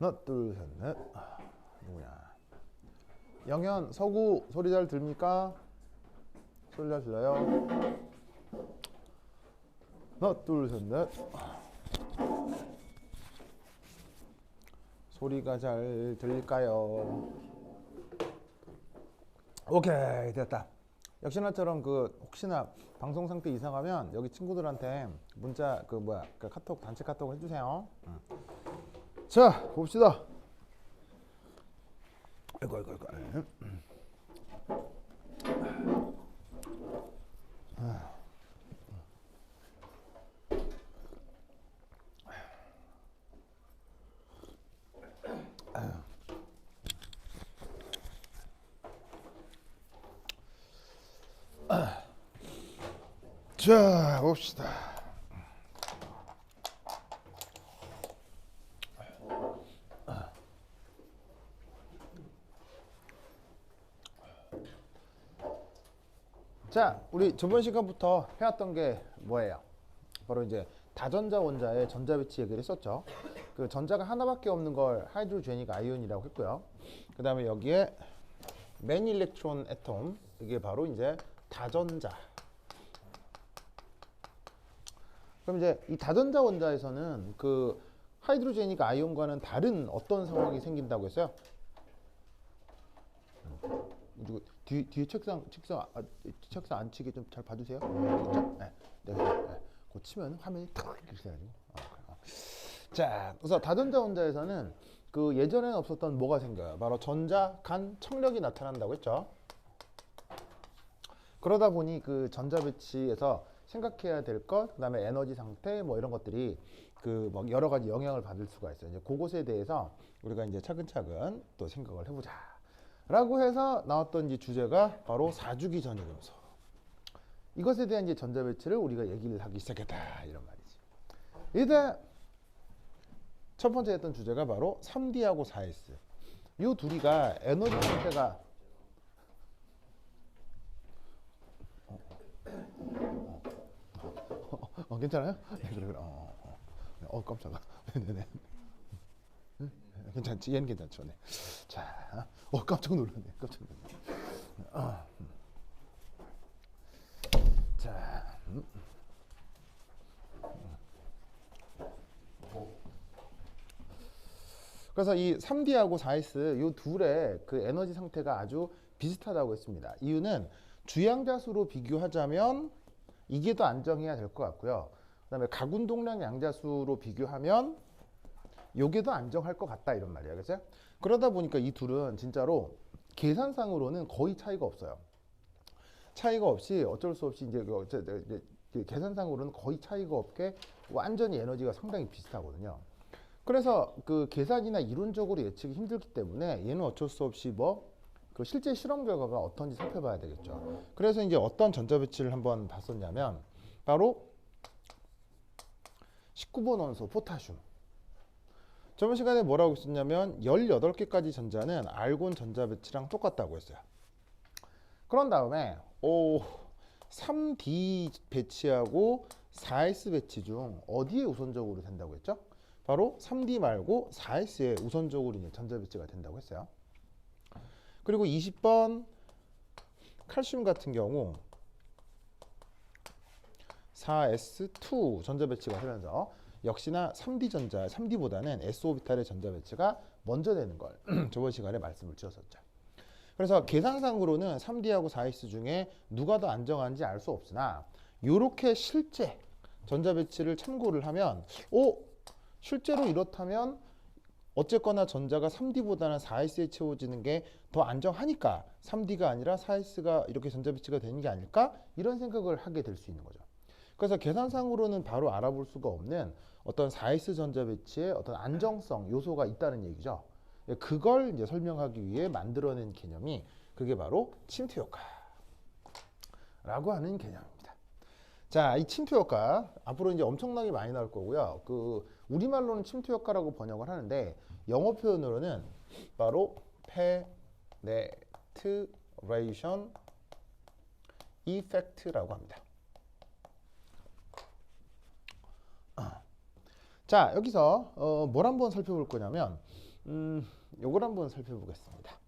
하나, 둘, 셋, 넷. 누구냐? 영현, 서구 소리 잘 들립니까? 소리 잘 들려요? 하나, 둘, 셋, 넷. 소리가 잘 들릴까요? 오케이, 됐다. 역시나처럼 그 혹시나 방송 상태 이상하면 여기 친구들한테 문자 그 카톡 단체 카톡 해주세요. 자, 봅시다. 아이고. 자, 봅시다. 자, 우리 저번 시간부터 해왔던 게 뭐예요? 바로 이제 다전자 원자의 전자 배치 얘기를 했었죠. 그 전자가 하나밖에 없는 걸 하이드로제닉 아이온이라고 했고요. 그 다음에 여기에 맨 일렉트론 애톰, 이게 바로 이제 다전자. 그럼 이제 이 다전자 원자에서는 그 하이드로제닉 아이온과는 다른 어떤 상황이 생긴다고 했어요? 뒤에 책상 앉히게 좀 잘 봐주세요. 그렇죠? 네. 고치면 화면이 탁 이렇게 돼가지고. 자, 그래서 다전자 원자에서는 그 예전에는 없었던 뭐가 생겨요? 바로 전자 간 청력이 나타난다고 했죠. 그러다 보니 그 전자 배치에서 생각해야 될 것, 그다음에 에너지 상태 뭐 이런 것들이 그 뭐 여러 가지 영향을 받을 수가 있어요. 이제 그것에 대해서 우리가 이제 차근차근 또 생각을 해보자. 라고 해서 나왔던 이제 주제가 바로 사주기 전이금속. 이것에 대한 이제 전자 배치를 우리가 얘기를 하기 시작했다 이런 말이지. 이때 첫 번째 했던 주제가 바로 3D하고 4S. 이 둘이가 에너지 상태가 괜찮아요? 네, 그래. 깜짝아. 네네. 괜찮지? 얘는 괜찮죠. 네. 자, 깜짝 놀랐네. 자, 그래서 이 3D하고 4S 이 둘의 그 에너지 상태가 아주 비슷하다고 했습니다. 이유는 주양자수로 비교하자면 이게 더 안정해야 될 것 같고요. 그다음에 가군동량 양자수로 비교하면 요게 더 안정할 것 같다 이런 말이야. 그죠? 그러다 보니까 이 둘은 진짜로 계산상으로는 거의 차이가 없어요. 차이가 없이 어쩔 수 없이 이제 계산상으로는 거의 차이가 없게 완전히 에너지가 상당히 비슷하거든요. 그래서 그 계산이나 이론적으로 예측이 힘들기 때문에 얘는 어쩔 수 없이 그 실제 실험 결과가 어떤지 살펴봐야 되겠죠. 그래서 이제 어떤 전자 배치를 한번 봤었냐면 바로 19번 원소 포타슘. 저번 시간에 뭐라고 했었냐면 18개까지 전자는 알곤 전자 배치랑 똑같다고 했어요. 그런 다음에 3D 배치하고 4S 배치 중 어디에 우선적으로 된다고 했죠? 바로 3D 말고 4S에 우선적으로 이제 전자 배치가 된다고 했어요. 그리고 20번 칼슘 같은 경우 4S2 전자 배치가 되면서 역시나 3D 전자, 3D보다는 S 오비탈의 전자 배치가 먼저 되는 걸 저번 시간에 말씀을 드렸었죠. 그래서 계산상으로는 3D하고 4S 중에 누가 더 안정한지 알 수 없으나 이렇게 실제 전자 배치를 참고를 하면 실제로 이렇다면 어쨌거나 전자가 3D보다는 4S에 채워지는 게 더 안정하니까 3D가 아니라 4S가 이렇게 전자 배치가 되는 게 아닐까? 이런 생각을 하게 될 수 있는 거죠. 그래서 계산상으로는 바로 알아볼 수가 없는 어떤 4S 전자 배치의 어떤 안정성 요소가 있다는 얘기죠. 그걸 이제 설명하기 위해 만들어낸 개념이 그게 바로 침투 효과라고 하는 개념입니다. 자, 이 침투 효과 앞으로 이제 엄청나게 많이 나올 거고요. 그 우리말로는 침투 효과라고 번역을 하는데 영어 표현으로는 바로 penetration effect라고 합니다. 자, 여기서 뭘 한번 살펴볼 거냐면 요걸 한번 살펴보겠습니다.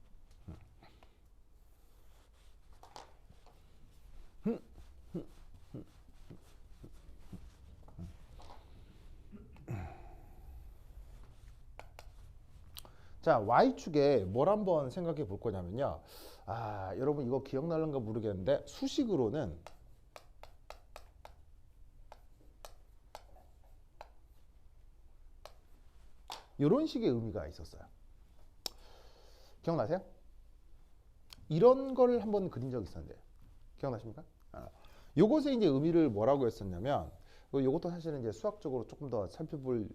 자, Y축에 뭘 한번 생각해 볼 거냐면요. 아, 여러분 이거 기억날는가 모르겠는데 수식으로는 이런 식의 의미가 있었어요. 기억나세요? 이런 걸 한번 그린 적이 있었는데 기억나십니까? 요것의 이제 의미를 뭐라고 했었냐면 요것도 사실은 이제 수학적으로 조금 더 살펴볼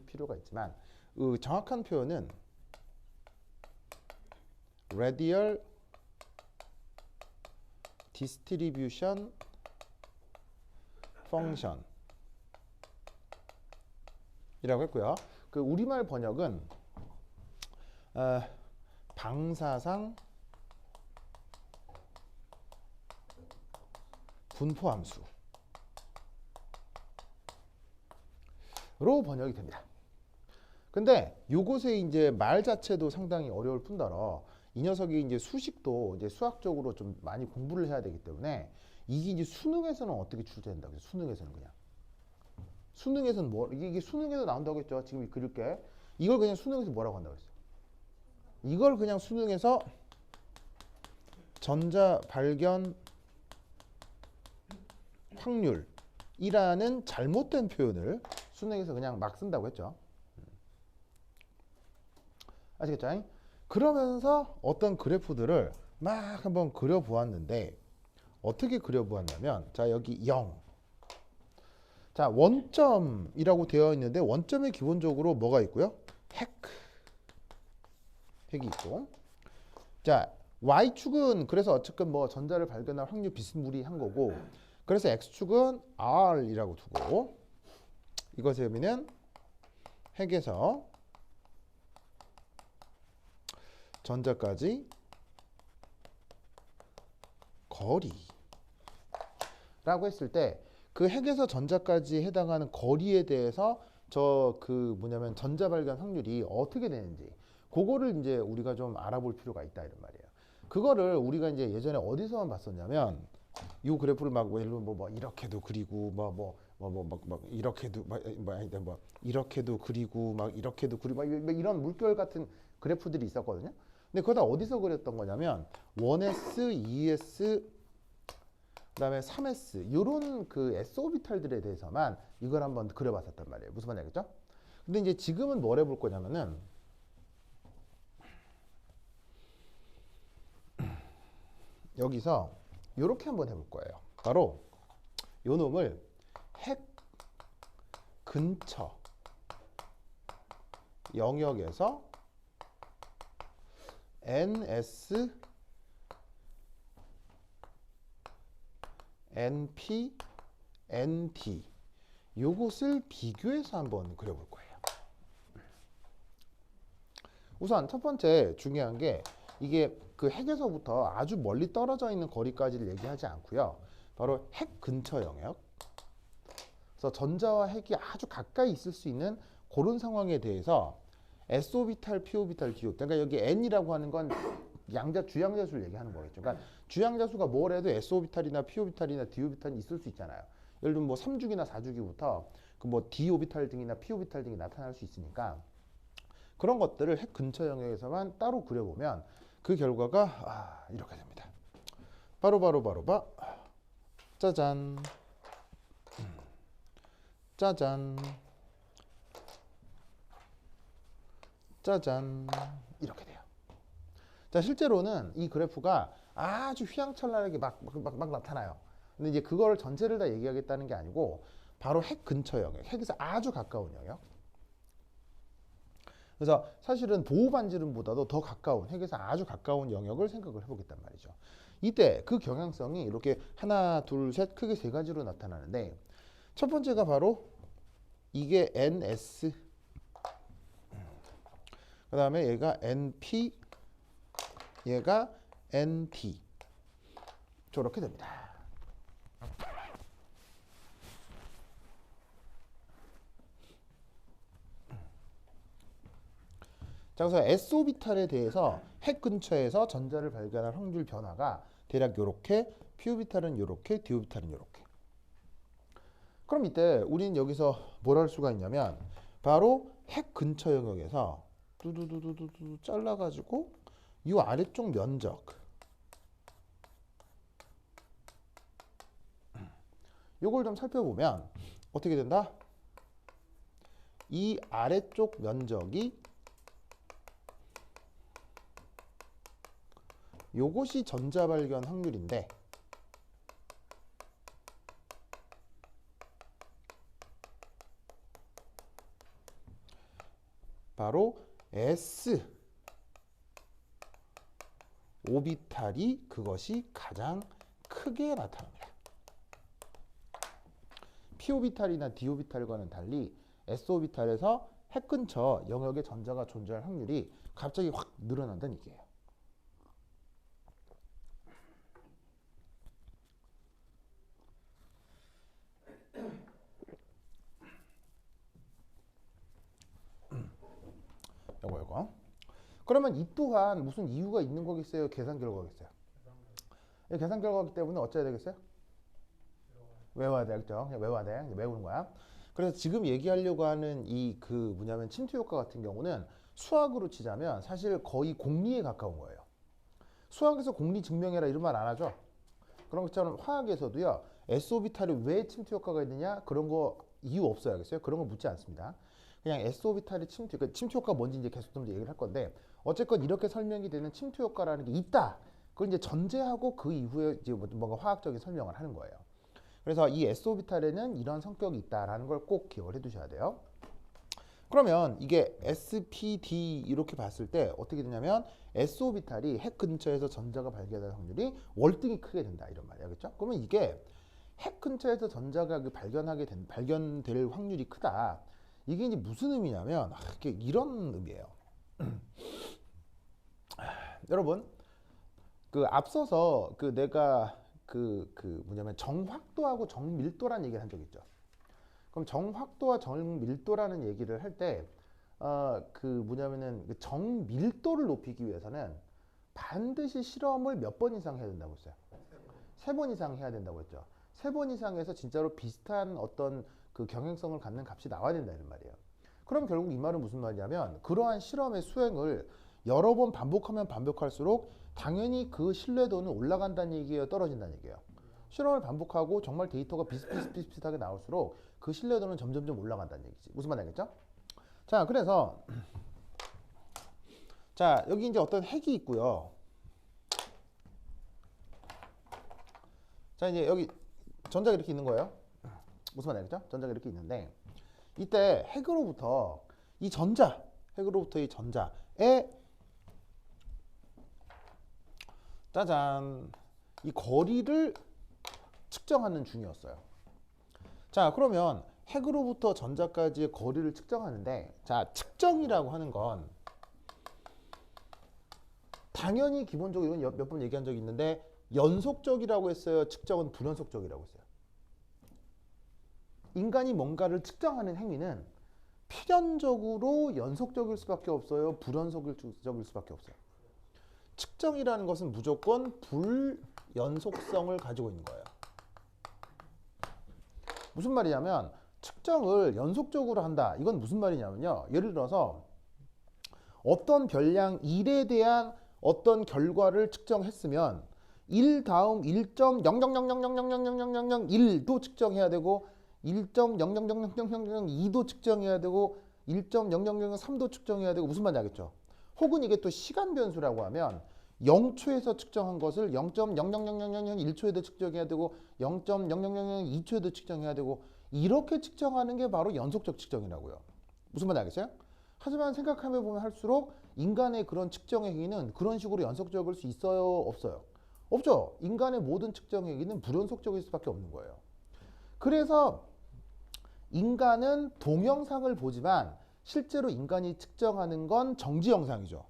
필요가 있지만 정확한 표현은 radial distribution function 이라고 했고요. 그 우리말 번역은 방사상 분포함수로 번역이 됩니다. 근데 요것의 이제 말 자체도 상당히 어려울 뿐더러 이 녀석이 이제 수식도 이제 수학적으로 좀 많이 공부를 해야 되기 때문에 이게 이제 수능에서는 어떻게 출제된다 그래서 수능에서는 그냥 수능에서는 뭐 이게 수능에서 나온다고 했죠. 지금 그릴게 이걸 그냥 수능에서 뭐라고 한다고 했어요. 이걸 그냥 수능에서 전자 발견 확률이라는 잘못된 표현을 수능에서 그냥 막 쓴다고 했죠. 아시겠죠? 그러면서 어떤 그래프들을 막 한번 그려보았는데 어떻게 그려보았냐면 자 여기 0. 자 원점이라고 되어 있는데 원점에 기본적으로 뭐가 있고요? 핵이 있고 자 Y축은 그래서 어쨌든 뭐 전자를 발견할 확률 비스무리한 거고 그래서 X축은 R이라고 두고 이것의 의미는 핵에서 전자까지 거리라고 했을 때 그 핵에서 전자까지 해당하는 거리에 대해서 저 그 뭐냐면 전자 발견 확률이 어떻게 되는지 그거를 이제 우리가 좀 알아볼 필요가 있다 이런 말이에요. 그거를 우리가 이제 예전에 어디서만 봤었냐면 이 그래프를 막 예를 들면 뭐 이렇게도 그리고 막 이렇게도 뭐 이렇게도 그리고 막 이렇게도 그리고 막 이런 물결 같은 그래프들이 있었거든요. 근데 그거 다 어디서 그렸던 거냐면 1s, 2s 그다음에 3s 이런 그 s 오비탈들에 대해서만 이걸 한번 그려봤었단 말이에요. 무슨 말인지 알겠죠? 근데 이제 지금은 뭘 해볼 거냐면은 여기서 이렇게 한번 해볼 거예요. 바로 요 놈을 핵 근처 영역에서 NS, NP, ND 요것을 비교해서 한번 그려볼 거예요. 우선 첫 번째 중요한 게 이게 그 핵에서부터 아주 멀리 떨어져 있는 거리까지를 얘기하지 않고요. 바로 핵 근처 영역. 그래서 전자와 핵이 아주 가까이 있을 수 있는 그런 상황에 대해서 S 오비탈, P 오비탈, D 오비탈. 그러니까 여기 N이라고 하는 건 주양자수를 얘기하는 거겠죠. 그러니까 주양자수가 뭘 해도 S 오비탈이나 P 오비탈이나 D 오비탈이 있을 수 있잖아요. 예를 들면 뭐 3주기나 4주기부터 그 뭐 D 오비탈 등이나 P 오비탈 등이 나타날 수 있으니까 그런 것들을 핵 근처 영역에서만 따로 그려보면 그 결과가 이렇게 됩니다. 바로 짜잔 짜잔 짜잔 이렇게 돼요. 자 실제로는 이 그래프가 아주 휘황찬란하게 막 나타나요. 근데 이제 그거를 전체를 다 얘기하겠다는 게 아니고 바로 핵 근처 영역, 핵에서 아주 가까운 영역. 그래서 사실은 보호반지름보다도 더 가까운 핵에서 아주 가까운 영역을 생각을 해보겠단 말이죠. 이때 그 경향성이 이렇게 하나, 둘, 셋 크게 세 가지로 나타나는데 첫 번째가 바로 이게 NS 그 다음에 얘가 NP 얘가 NT 저렇게 됩니다. 자, 그래서 S오비탈에 대해서 핵 근처에서 전자를 발견할 확률 변화가 대략 요렇게, P오비탈은 요렇게, D오비탈은 요렇게. 그럼 이때 우리는 여기서 뭘 할 수가 있냐면 바로 핵 근처 영역에서 두두두두두 잘라가지고 이 아래쪽 면적 요걸 좀 살펴보면 어떻게 된다? 이 아래쪽 면적이 요것이 전자 발견 확률인데 바로 S 오비탈이 그것이 가장 크게 나타납니다. P 오비탈이나 D 오비탈과는 달리 S 오비탈에서 핵 근처 영역에 전자가 존재할 확률이 갑자기 확 늘어난다는 얘기예요. 요거. 그러면 이 또한 무슨 이유가 있는 거겠어요? 계산 결과겠어요? 계산 결과이기 때문에 어쩌야 되겠어요? 외워야 되겠죠? 그냥 외워야 돼. 외우는 거야. 그래서 지금 얘기하려고 하는 이 그 뭐냐면 침투 효과 같은 경우는 수학으로 치자면 사실 거의 공리에 가까운 거예요. 수학에서 공리 증명해라 이런 말 안 하죠? 그런 것처럼 화학에서도요. S오비탈이 왜 침투 효과가 있느냐? 그런 거 이유 없어요. 알겠어요? 그런 거 묻지 않습니다. 그냥 S오비탈의 침투, 그러니까 침투 효과가 뭔지 이제 계속 좀 얘기를 할 건데 어쨌건 이렇게 설명이 되는 침투 효과라는 게 있다. 그걸 이제 전제하고 그 이후에 이제 뭔가 화학적인 설명을 하는 거예요. 그래서 이 S오비탈에는 이런 성격이 있다라는 걸 꼭 기억을 해두셔야 돼요. 그러면 이게 SPD 이렇게 봤을 때 어떻게 되냐면 S오비탈이 핵 근처에서 전자가 발견될 확률이 월등히 크게 된다 이런 말이야, 그렇죠? 그러면 이게 핵 근처에서 전자가 발견될 확률이 크다. 이게 이제 무슨 의미냐면 이게 이런 의미예요. 여러분, 그 앞서서 그 내가 그 뭐냐면 정확도하고 정밀도라는 얘기를 한 적 있죠. 그럼 정확도와 정밀도라는 얘기를 할 때 그 뭐냐면은 그 정밀도를 높이기 위해서는 반드시 실험을 몇 번 이상 해야 된다고 했어요. 3번 이상 해야 된다고 했죠. 3번 이상에서 진짜로 비슷한 어떤 그 경행성을 갖는 값이 나와야 된다 이런 말이에요. 그럼 결국 이 말은 무슨 말이냐면 그러한 실험의 수행을 여러 번 반복하면 반복할수록 당연히 그 신뢰도는 올라간다는 얘기예요, 떨어진다는 얘기예요? 실험을 반복하고 정말 데이터가 비슷비슷하게 나올수록 그 신뢰도는 점점점 올라간다는 얘기지. 무슨 말 알겠죠? 자, 그래서 자, 여기 이제 어떤 핵이 있고요. 자, 이제 여기 전자가 이렇게 있는 거예요. 무슨 말 알겠죠? 전자가 이렇게 있는데 이때 핵으로부터 이 전자에 짜잔 이 거리를 측정하는 중이었어요. 자, 그러면 핵으로부터 전자까지의 거리를 측정하는데 자, 측정이라고 하는 건 당연히 기본적으로 이건 몇 번 얘기한 적이 있는데 연속적이라고 했어요? 측정은 불연속적이라고 했어요? 인간이 뭔가를 측정하는 행위는 필연적으로 연속적일 수밖에 없어요? 불연속적일 수밖에 없어요? 측정이라는 것은 무조건 불연속성을 가지고 있는 거예요. 무슨 말이냐면 측정을 연속적으로 한다. 이건 무슨 말이냐면요. 예를 들어서 어떤 별량 1에 대한 어떤 결과를 측정했으면 1 다음 1.0000000001도 측정해야 되고 1.00000002도 측정해야 되고 1.0003도 측정해야 되고 무슨 말인지 알겠죠? 혹은 이게 또 시간 변수라고 하면 0초에서 측정한 것을 0.000001초에도 측정해야 되고 0.0002초에도 측정해야 되고 이렇게 측정하는 게 바로 연속적 측정이라고요. 무슨 말인지 알겠어요? 하지만 생각해 보면 할수록 인간의 그런 측정 행위는 그런 식으로 연속적일 수 있어요? 없어요? 없죠. 인간의 모든 측정 행위는 불연속적일 수밖에 없는 거예요. 그래서 인간은 동영상을 보지만 실제로 인간이 측정하는 건 정지 영상이죠.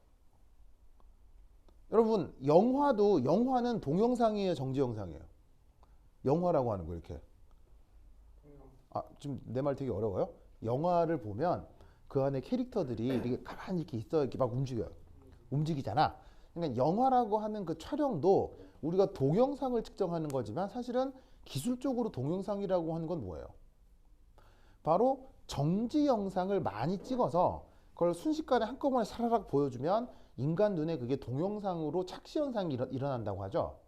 여러분 영화는 동영상이에요, 정지 영상이에요? 영화라고 하는 거 이렇게. 아, 지금 내 말 되게 어려워요? 영화를 보면 그 안에 캐릭터들이 이렇게 가만히 이렇게 있어 이렇게 막 움직이잖아. 그러니까 영화라고 하는 그 촬영도 우리가 동영상을 측정하는 거지만 사실은 기술적으로 동영상이라고 하는 건 뭐예요? 바로 정지 영상을 많이 찍어서 그걸 순식간에 한꺼번에 사라락 보여주면 인간 눈에 그게 동영상으로 착시 현상이 일어난다고 하죠.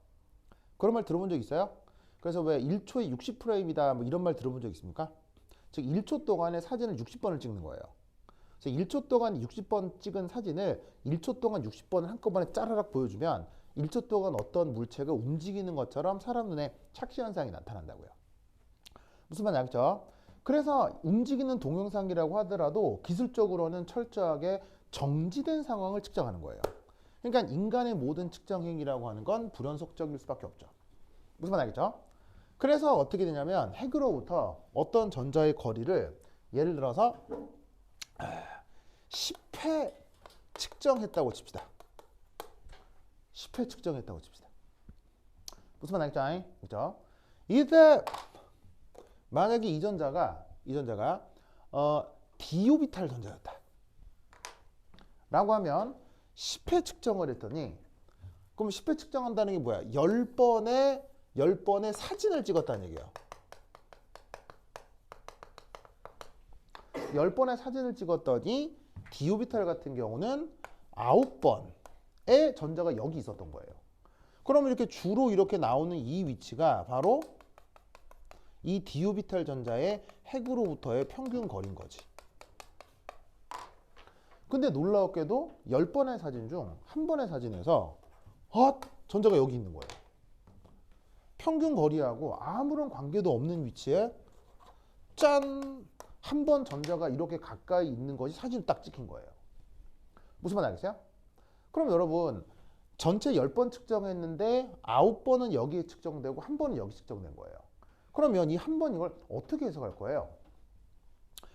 그런 말 들어본 적 있어요? 그래서 왜 1초에 60프레임이다 뭐 이런 말 들어본 적 있습니까? 즉 1초 동안에 사진을 60번을 찍는 거예요. 그래서 1초 동안 60번 찍은 사진을 1초 동안 60번을 한꺼번에 짜라락 보여주면 1초 동안 어떤 물체가 움직이는 것처럼 사람 눈에 착시 현상이 나타난다고요. 무슨 말인지 알겠죠? 그래서 움직이는 동영상이라고 하더라도 기술적으로는 철저하게 정지된 상황을 측정하는 거예요. 그러니까 인간의 모든 측정 행위라고 하는 건 불연속적일 수밖에 없죠. 무슨 말인지 알겠죠? 그래서 어떻게 되냐면 핵으로부터 어떤 전자의 거리를 예를 들어서 10회 측정했다고 칩시다. 10회 측정했다고 칩시다. 무슨 말인지 알겠죠? 그렇죠? 이때 만약에 이 전자가 d-오비탈 전자였다 라고 하면 10회 측정을 했더니 그럼 10회 측정한다는 게 뭐야? 10번의 사진을 찍었다는 얘기예요. 10번의 사진을 찍었더니 d-오비탈 같은 경우는 9번의 전자가 여기 있었던 거예요. 그럼 이렇게 주로 이렇게 나오는 이 위치가 바로 이 d-오비탈 전자의 핵으로부터의 평균 거리인 거지. 근데 놀라웠게도 10번의 사진 중 한 번의 사진에서 전자가 여기 있는 거예요. 평균 거리하고 아무런 관계도 없는 위치에 짠! 한 번 전자가 이렇게 가까이 있는 것이 사진을 딱 찍힌 거예요. 무슨 말 알겠어요? 그럼 여러분 전체 10번 측정했는데 9번은 여기에 측정되고 한 번은 여기 측정된 거예요. 그러면 이 한 번 이걸 어떻게 해석할 거예요?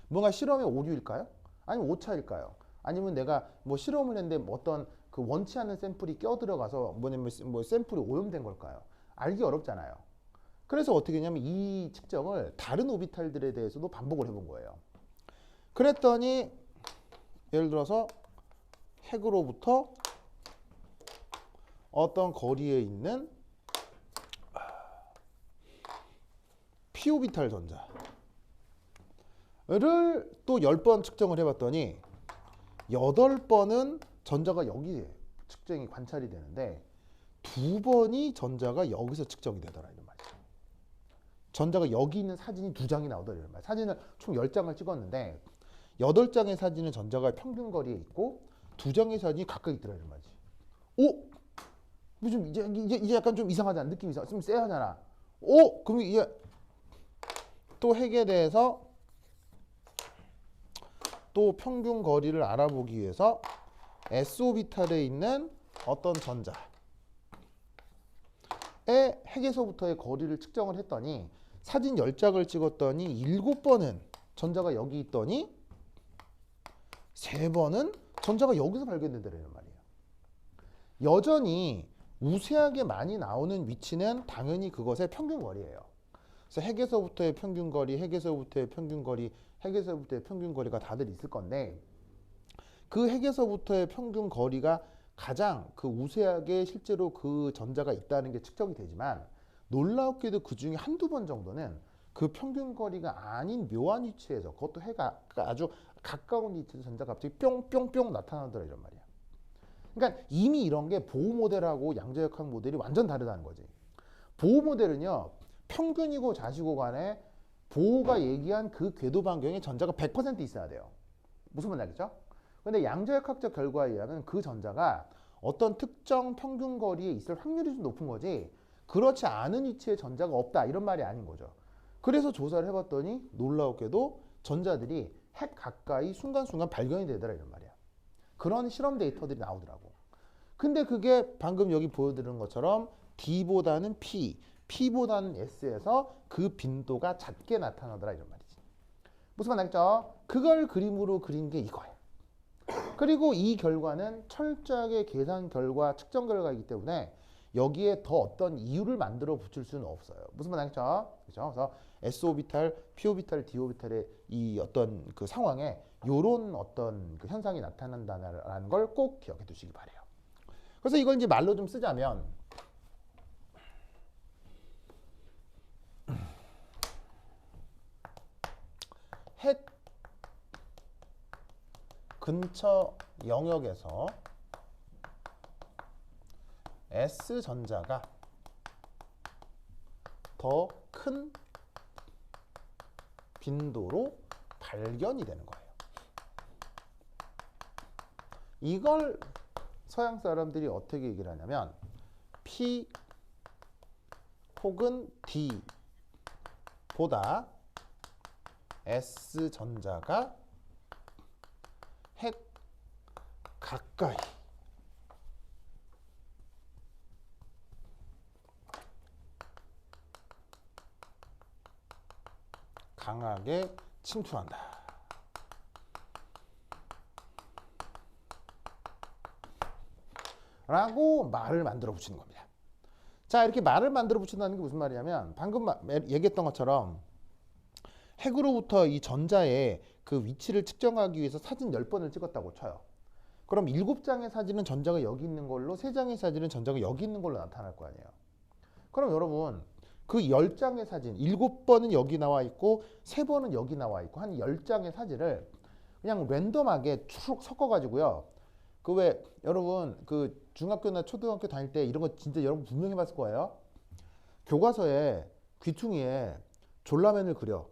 뭔가 실험의 오류일까요? 아니면 오차일까요? 아니면 내가 뭐 실험을 했는데 어떤 그 원치 않는 샘플이 껴들어가서 뭐 샘플이 오염된 걸까요? 알기 어렵잖아요. 그래서 어떻게 했냐면 이 측정을 다른 오비탈들에 대해서도 반복을 해본 거예요. 그랬더니 예를 들어서 핵으로부터 어떤 거리에 있는 p-오비탈 전자를 또 10번 측정을 해봤더니 8번은 전자가 여기에 측정이 관찰이 되는데 2번이 전자가 여기서 측정이 되더라 이런 말이죠. 전자가 여기 있는 사진이 2장이 나오더라 이런 말이에요. 사진을 총 10장을 찍었는데 8장의 사진은 전자가 평균 거리에 있고 2장의 사진이 가까이 있더라 이런 말이지. 오? 좀 이제 약간 좀 이상하잖아. 느낌이 좀 쎄하잖아. 오? 그럼 이게 또 핵에 대해서 또 평균 거리를 알아보기 위해서 s-오비탈에 있는 어떤 전자의 핵에서부터의 거리를 측정을 했더니 사진 10장을 찍었더니 7번은 전자가 여기 있더니 3번은 전자가 여기서 발견된다는 말이에요. 여전히 우세하게 많이 나오는 위치는 당연히 그것의 평균 거리예요. 그래서 핵에서부터의 평균 거리, 핵에서부터의 평균 거리, 핵에서부터의 평균 거리가 다들 있을 건데 그 핵에서부터의 평균 거리가 가장 그 우세하게 실제로 그 전자가 있다는 게 측정이 되지만 놀랍게도 그 중에 한두 번 정도는 그 평균 거리가 아닌 묘한 위치에서 그것도 해가 아주 가까운 위치에서 전자가 갑자기 뿅뿅뿅 나타나더라 이런 말이야. 그러니까 이미 이런 게 보호 모델하고 양자역학 모델이 완전 다르다는 거지. 보호 모델은요 평균이고 자시고 간에 보호가 얘기한 그 궤도 반경에 전자가 100% 있어야 돼요. 무슨 말인지 알겠죠? 근데 양자역학적 결과에 의하면 그 전자가 어떤 특정 평균 거리에 있을 확률이 좀 높은 거지 그렇지 않은 위치에 전자가 없다 이런 말이 아닌 거죠. 그래서 조사를 해봤더니 놀라웠게도 전자들이 핵 가까이 순간순간 발견이 되더라 이런 말이야. 그런 실험 데이터들이 나오더라고. 근데 그게 방금 여기 보여드린 것처럼 D보다는 P, P보다는 S에서 그 빈도가 작게 나타나더라 이런 말이지. 무슨 말 알겠죠? 그걸 그림으로 그린 게 이거예요. 그리고 이 결과는 철저하게 계산 결과, 측정 결과이기 때문에 여기에 더 어떤 이유를 만들어 붙일 수는 없어요. 무슨 말 알겠죠? 그렇죠? 그래서 s 오비탈, p 오비탈, d 오비탈의 이 어떤 그 상황에 요런 어떤 그 현상이 나타난다는 걸 꼭 기억해 두시기 바래요. 그래서 이걸 이제 말로 좀 쓰자면 핵 근처 영역에서 S전자가 더 큰 빈도로 발견이 되는 거예요. 이걸 서양 사람들이 어떻게 얘기를 하냐면 P 혹은 D보다 S전자가 핵 가까이 강하게 침투한다. 라고 말을 만들어 붙이는 겁니다. 자, 이렇게 말을 만들어 붙인다는 게 무슨 말이냐면 방금 얘기했던 것처럼 핵으로부터 이 전자의 그 위치를 측정하기 위해서 사진 10번을 찍었다고 쳐요. 그럼 7장의 사진은 전자가 여기 있는 걸로 3장의 사진은 전자가 여기 있는 걸로 나타날 거 아니에요. 그럼 여러분 그 10장의 사진 7번은 여기 나와 있고 3번은 여기 나와 있고 한 10장의 사진을 그냥 랜덤하게 쭉 섞어 가지고요. 그 왜 여러분 그 중학교나 초등학교 다닐 때 이런 거 진짜 여러분 분명히 봤을 거예요. 교과서에 귀퉁이에 졸라맨을 그려.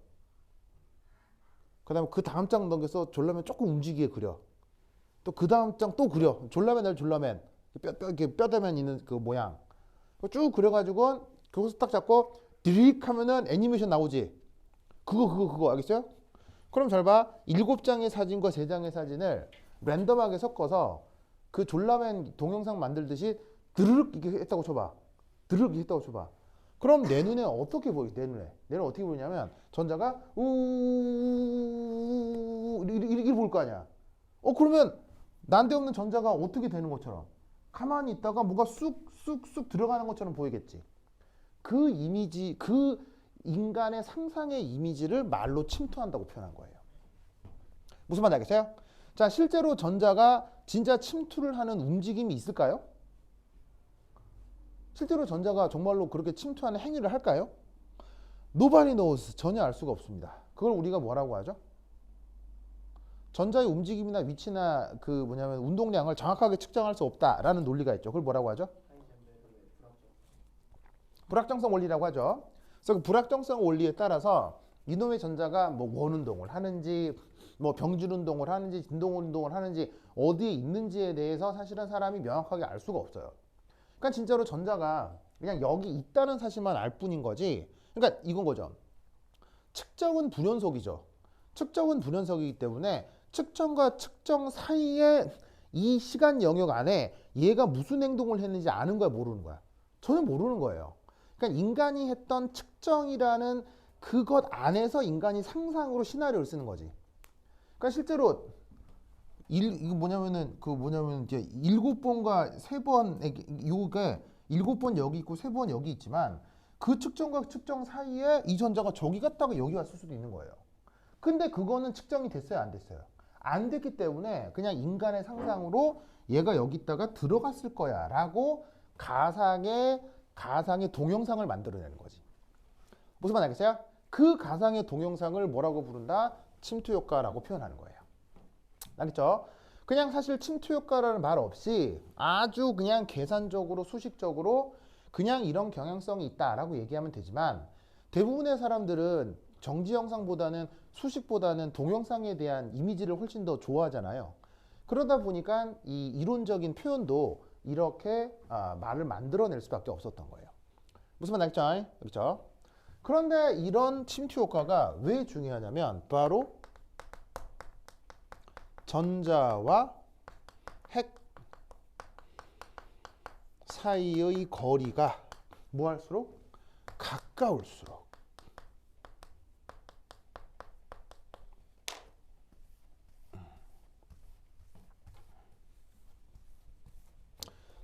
그 다음에 그 다음 장 넘겨서 졸라맨 조금 움직이게 그려. 또 그 다음 장 또 그려. 졸라맨 졸라맨. 뼈대면 있는 그 모양. 쭉 그려가지고 거기서 딱 잡고 드릭 하면은 애니메이션 나오지. 그거 알겠어요? 그럼 잘 봐. 7장의 사진과 3장의 사진을 랜덤하게 섞어서 그 졸라맨 동영상 만들듯이 드르륵 이렇게 했다고 쳐봐. 드르륵 이렇게 했다고 쳐봐. 그럼 내 눈에 어떻게 보여? 내 눈에 어떻게 보이냐면 전자가 우 이렇게 보일 거 아니야. 그러면 난데없는 전자가 어떻게 되는 것처럼 가만히 있다가 뭐가 쑥쑥쑥 들어가는 것처럼 보이겠지. 그 이미지, 그 인간의 상상의 이미지를 말로 침투한다고 표현한 거예요. 무슨 말인지 알겠어요? 자, 실제로 전자가 진짜 침투를 하는 움직임이 있을까요? 실제로 전자가 정말로 그렇게 침투하는 행위를 할까요? Nobody knows. 전혀 알 수가 없습니다. 그걸 우리가 뭐라고 하죠? 전자의 움직임이나 위치나 그 뭐냐면 운동량을 정확하게 측정할 수 없다라는 논리가 있죠. 그걸 뭐라고 하죠? 불확정성 원리라고 하죠. 그래서 그 불확정성 원리에 따라서 이놈의 전자가 뭐 원운동을 하는지 뭐 병줄 운동을 하는지 진동 운동을 하는지 어디에 있는지에 대해서 사실은 사람이 명확하게 알 수가 없어요. 그러니까 진짜로 전자가 그냥 여기 있다는 사실만 알 뿐인 거지. 그러니까 이건 거죠. 측정은 불연속이죠. 측정은 불연속이기 때문에 측정과 측정 사이에 이 시간 영역 안에 얘가 무슨 행동을 했는지 아는 거야, 모르는 거야? 전혀 모르는 거예요. 그러니까 인간이 했던 측정이라는 그것 안에서 인간이 상상으로 시나리오를 쓰는 거지. 그러니까 실제로 이거 뭐냐면은 이제 7번과 3번 요게 7번 여기 있고 3번 여기 있지만 그 측정과 측정 사이에 이 전자가 저기 갔다가 여기 왔을 수도 있는 거예요. 근데 그거는 측정이 됐어요, 안 됐어요? 안 됐기 때문에 그냥 인간의 상상으로 얘가 여기 있다가 들어갔을 거야 라고 가상의 동영상을 만들어내는 거지. 무슨 말 알겠어요? 그 가상의 동영상을 뭐라고 부른다? 침투 효과라고 표현하는 거예요. 알겠죠? 그냥 사실 침투 효과라는 말 없이 아주 그냥 계산적으로 수식적으로 그냥 이런 경향성이 있다라고 얘기하면 되지만 대부분의 사람들은 정지 영상보다는 수식보다는 동영상에 대한 이미지를 훨씬 더 좋아하잖아요. 그러다 보니까 이 이론적인 표현도 이렇게 말을 만들어낼 수밖에 없었던 거예요. 무슨 말 알겠죠? 그렇죠? 그런데 이런 침투 효과가 왜 중요하냐면 바로 전자와 핵 사이의 거리가 뭐 할수록 가까울수록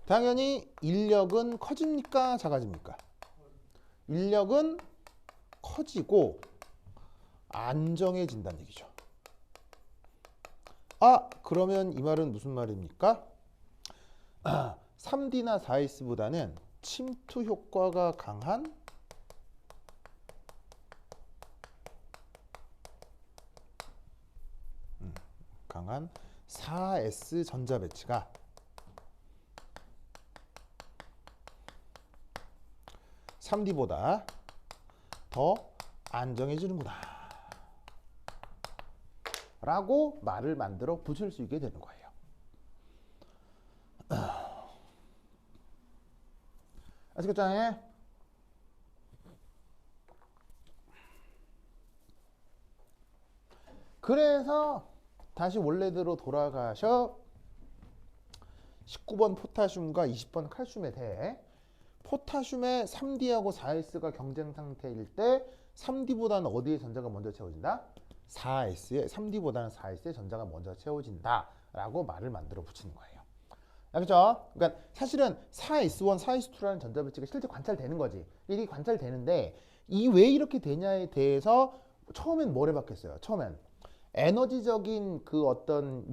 당연히 인력은 커집니까? 작아집니까? 인력은 커지고 안정해진다는 얘기죠. 아, 그러면 이 말은 무슨 말입니까? 3D나 4S보다는 침투 효과가 강한 강한 4S 전자 배치가 (3D보다) 더 안정해지는구나 라고 말을 만들어 붙일 수 있게 되는 거예요. 아시겠죠? 그래서 다시 원래대로 돌아가셔 19번 포타슘과 20번 칼슘에 대해 포타슘의 3D하고 4S가 경쟁 상태일 때 3D보다는 어디에 전자가 먼저 채워진다? 4S에 3D보다는 4S의 전자가 먼저 채워진다 라고 말을 만들어 붙이는 거예요. 알겠죠? 그러니까 사실은 4S1, 4S2라는 전자 배치가 실제 관찰되는 거지. 이게 관찰되는데 이 왜 이렇게 되냐에 대해서 처음엔 뭘 해봤겠어요? 처음엔 에너지적인 그 어떤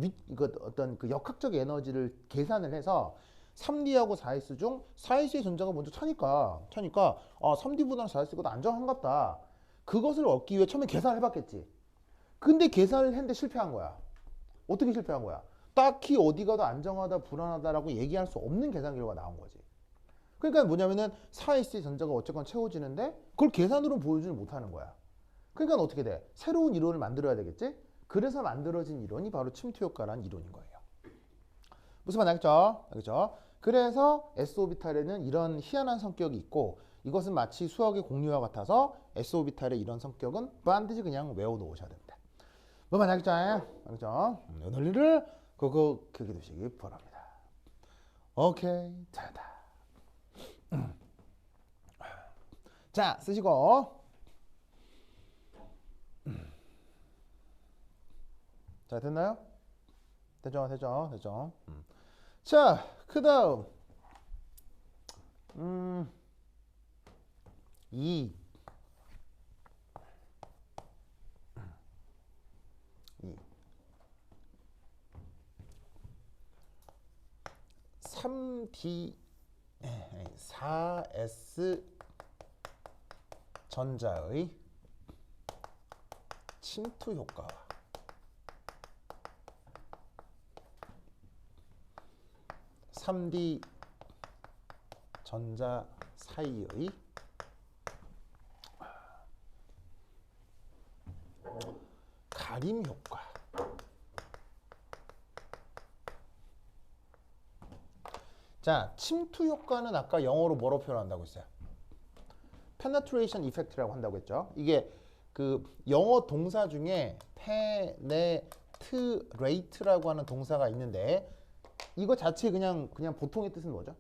그 역학적 에너지를 계산을 해서 3D하고 4S 중 4S의 전자가 먼저 차니까 3D보다는 4S가 더 안정한갑다. 그것을 얻기 위해 처음에 계산을 해봤겠지. 근데 계산을 했는데 실패한 거야. 어떻게 실패한 거야? 딱히 어디가 더 안정하다 불안하다라고 얘기할 수 없는 계산 결과가 나온 거지. 그러니까 뭐냐면은 4S의 전자가 어쨌건 채워지는데 그걸 계산으로 보여주지 못하는 거야. 그러니까 어떻게 돼? 새로운 이론을 만들어야 되겠지? 그래서 만들어진 이론이 바로 침투 효과라는 이론인 거예요. 무슨 말 알겠죠? 알겠죠? 그래서 S오비탈에는 이런 희한한 성격이 있고 이것은 마치 수학의 공리와 같아서 S오비탈의 이런 성격은 반드시 그냥 외워놓으셔야 됩니다. 뭐만 알겠죠? 알겠죠? 이 논리를 그게 두시기 바랍니다. 오케이, 잘한다. 자, 쓰시고. 자, 됐나요? 되죠. 자, 그 다음 2 3D 4S 전자의 침투 효과와 3D 전자 사이의 가림 효과. 자, 침투 효과는 아까 영어로 뭐로 표현한다고 했어요? penetration effect라고 한다고 했죠. 이게 그 영어 동사 중에 penetrate라고 하는 동사가 있는데 이거 자체 그냥 보통의 뜻은 뭐죠?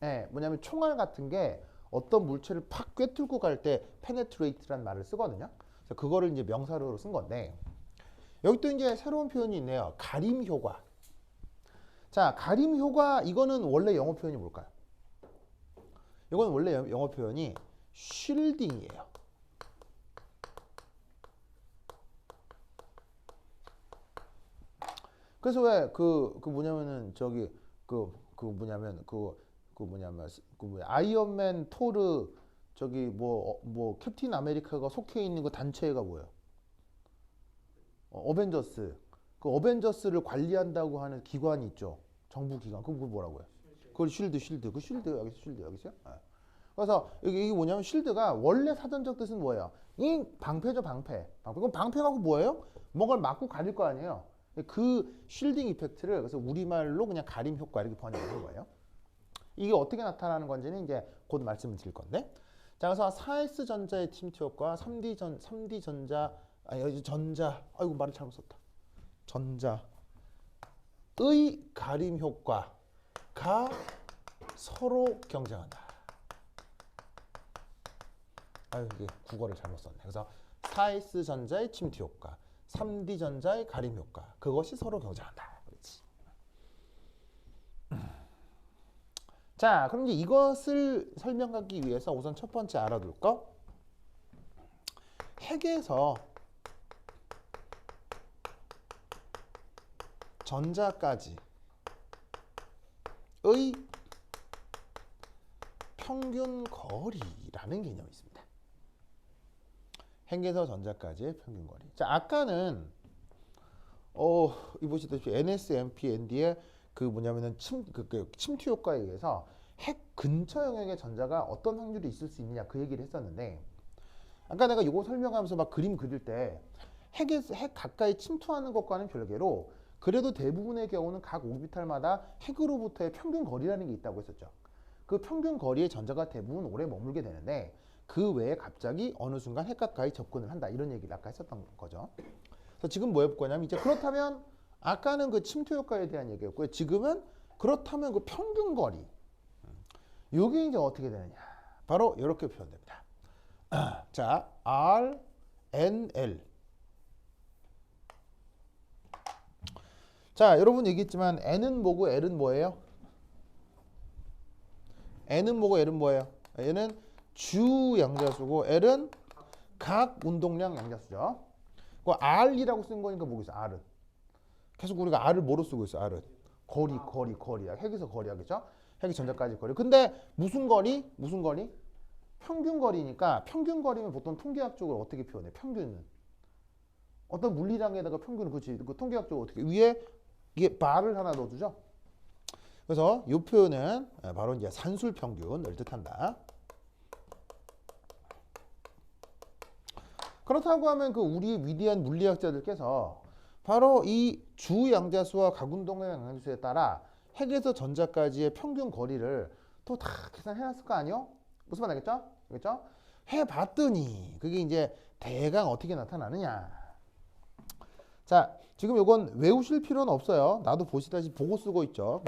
네, 뭐냐면 총알 같은 게 어떤 물체를 팍 꿰뚫고 갈 때 penetrate라는 말을 쓰거든요. 그래서 그거를 이제 명사로 쓴 건데 여기 또 이제 새로운 표현이 있네요. 가림 효과. 자, 가림 효과 이거는 원래 영어 표현이 뭘까요? 이건 원래 영어 표현이 쉴딩이에요. 그래서 왜 뭐냐면은 저기 아이언맨 토르 저기 뭐 캡틴 아메리카가 속해 있는 그 단체가 뭐예요? 어벤져스. 그 어벤져스를 관리한다고 하는 기관이 있죠. 정부 기관. 그거 뭐라고요? 그걸 쉴드. 그 쉴드 여기 있어요? 네. 그래서 이게 뭐냐면 쉴드가 원래 사전적 뜻은 뭐예요? 이 방패죠, 방패. 그럼 방패가 뭐예요? 뭔가를 막고 가릴 거 아니에요. 그 쉴딩 이펙트를 그래서 우리말로 그냥 가림 효과 이렇게 번역하는 거예요. 이게 어떻게 나타나는 건지는 이제 곧 말씀을 드릴 건데. 자, 그래서 4S 전자의 침투 효과, 3D 전자 아이고 말을 잘못 썼다. 전자의 가림 효과가 서로 경쟁한다. 아유, 이게 국어를 잘못 썼네. 그래서 4S 전자의 침투 효과, 3D 전자의 가림 효과, 그것이 서로 경쟁한다. 그렇지. 자, 그럼 이제 이것을 설명하기 위해서 우선 첫 번째 알아둘 거 핵에서 전자까지의 평균 거리라는 개념이 있습니다. 핵에서 전자까지의 평균 거리. 자, 아까는 이 보시다시피 NSMP/ND의 그 뭐냐면은 침투 효과에 의해서 핵 근처 영역의 전자가 어떤 확률이 있을 수 있느냐 그 얘기를 했었는데, 아까 내가 이거 설명하면서 막 그림 그릴 때 핵 가까이 침투하는 것과는 별개로 그래도 대부분의 경우는 각 오비탈마다 핵으로부터의 평균 거리라는 게 있다고 했었죠. 그 평균 거리의 전자가 대부분 오래 머물게 되는데 그 외에 갑자기 어느 순간 핵 가까이 접근을 한다, 이런 얘기를 아까 했었던 거죠. 그래서 지금 뭐 해볼 거냐면, 이제 그렇다면 아까는 그 침투 효과에 대한 얘기였고요. 지금은 그렇다면 그 평균 거리, 이게 이제 어떻게 되느냐, 바로 이렇게 표현됩니다. 자, R, N, L. 자, 여러분 얘기했지만 N은 뭐고 L은 뭐예요? N은 뭐고 L은 뭐예요? 얘는 주 양자수고 L은 각 운동량 양자수죠. 그 R이라고 쓴 거니까 뭐겠어? R은 계속 우리가 R을 뭐로 쓰고 있어? R은 거리야. 핵에서 거리야, 그죠? 핵이 전자까지 거리. 근데 무슨 거리? 평균 거리니까, 평균 거리면 보통 통계학적으로 어떻게 표현해? 평균은 어떤 물리량에다가 평균은, 그렇지? 그 통계학적으로 어떻게, 위에 이게 바를 하나 넣어주죠. 그래서 이 표현은 바로 이제 산술 평균을 뜻한다. 그렇다고 하면 그 우리 위대한 물리학자들께서 바로 이 주 양자수와 각운동량 양자수에 따라 핵에서 전자까지의 평균 거리를 또 다 계산해놨을 거 아니요? 무슨 말 알겠죠? 알겠죠? 해봤더니 그게 이제 대강 어떻게 나타나느냐. 자, 지금 이건 외우실 필요는 없어요. 나도 보시다시피 보고 쓰고 있죠.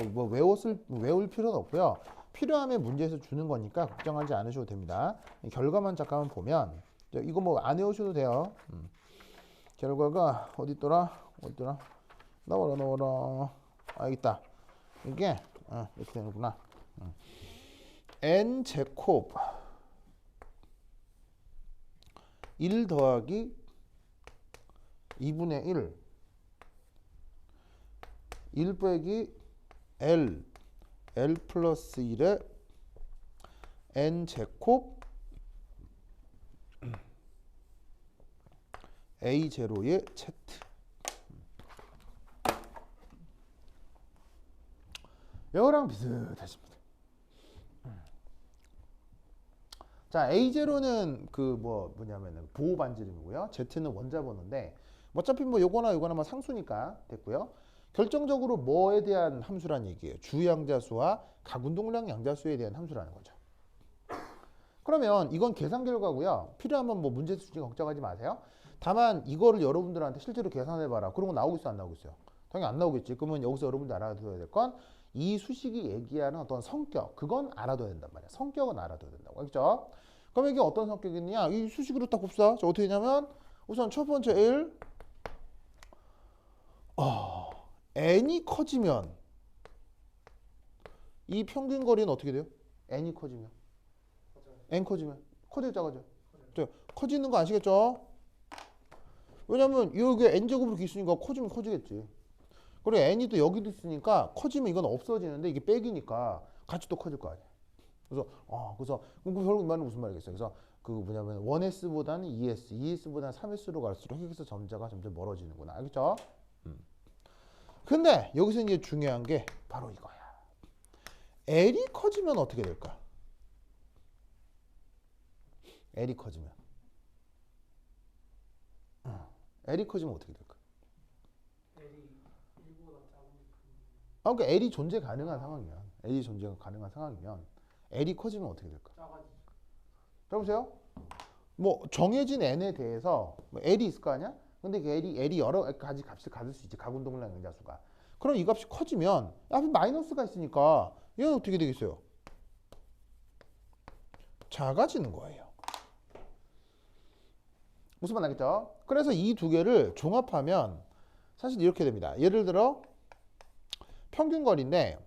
외울 필요는 없고요. 필요하면 문제에서 주는 거니까 걱정하지 않으셔도 됩니다. 결과만 잠깐만 보면, 이거 뭐 안 외우셔도 돼요. 결과가 어디 있더라? 나와라. 여기 있다. 이게 이렇게 되는구나. n 제곱 1 더하기 2분의 1 빼기 L 플러스 1에 n 제곱 a 제로의 z. 이거랑 비슷하십니다. 자, A0는 그 뭐냐면은 보호 반지름이고요. Z는 원자 번호인데, 어차피 뭐 요거나 뭐 상수니까 됐고요. 결정적으로 뭐에 대한 함수란 얘기예요? 주양자수와 각운동량 양자수에 대한 함수라는 거죠. 그러면 이건 계산 결과고요. 필요하면 뭐 문제 수준이 걱정하지 마세요. 다만 이거를 여러분들한테 실제로 계산해봐라. 그런 거 나오고 있어, 안 나오고 있어요? 당연히 안 나오겠지. 그러면 여기서 여러분들 알아둬야 될 건, 이 수식이 얘기하는 어떤 성격, 그건 알아둬야 된단 말이야. 성격은 알아둬야 된다고. 알겠죠? 그럼 이게 어떤 성격이냐? 이 수식으로 딱 봅시다. 자, 어떻게 되냐면, 우선 첫 번째 1, n이 커지면 이 평균 거리는 어떻게 돼요? n이 커지면. n 커지면. 커져 작아져. 커지는 거 아시겠죠? 왜냐면 여기 n제곱으로 이렇게 있으니까 커지면 커지겠지. 그리고 n이 또 여기도 있으니까 커지면 이건 없어지는데 이게 빼기니까 같이 또 커질 거 아니야. 그래서 결국 말은 무슨 말이겠어요? 그래서 그 뭐냐면 1s보다는 2s보다는 3s로 갈수록 핵에서 점자가 점점 멀어지는구나. 알겠죠? 근데 여기서 이제 중요한 게 바로 이거야. L이 커지면 어떻게 될까? L이 커지면 어떻게 될까? 그러니까 L이 존재 가능한 상황이면, L이 커지면 어떻게 될까? 자, 보세요. 뭐 정해진 n에 대해서 뭐 L이 있을 거 아니야? 근데 그 L이 여러 가지 값을 가질 수 있지. 각운동량 양자수가. 그럼 이 값이 커지면 앞에 마이너스가 있으니까 얘는 어떻게 되겠어요? 작아지는 거예요. 무슨 말 알겠죠? 그래서 이 두 개를 종합하면 사실 이렇게 됩니다. 예를 들어 평균 거리인데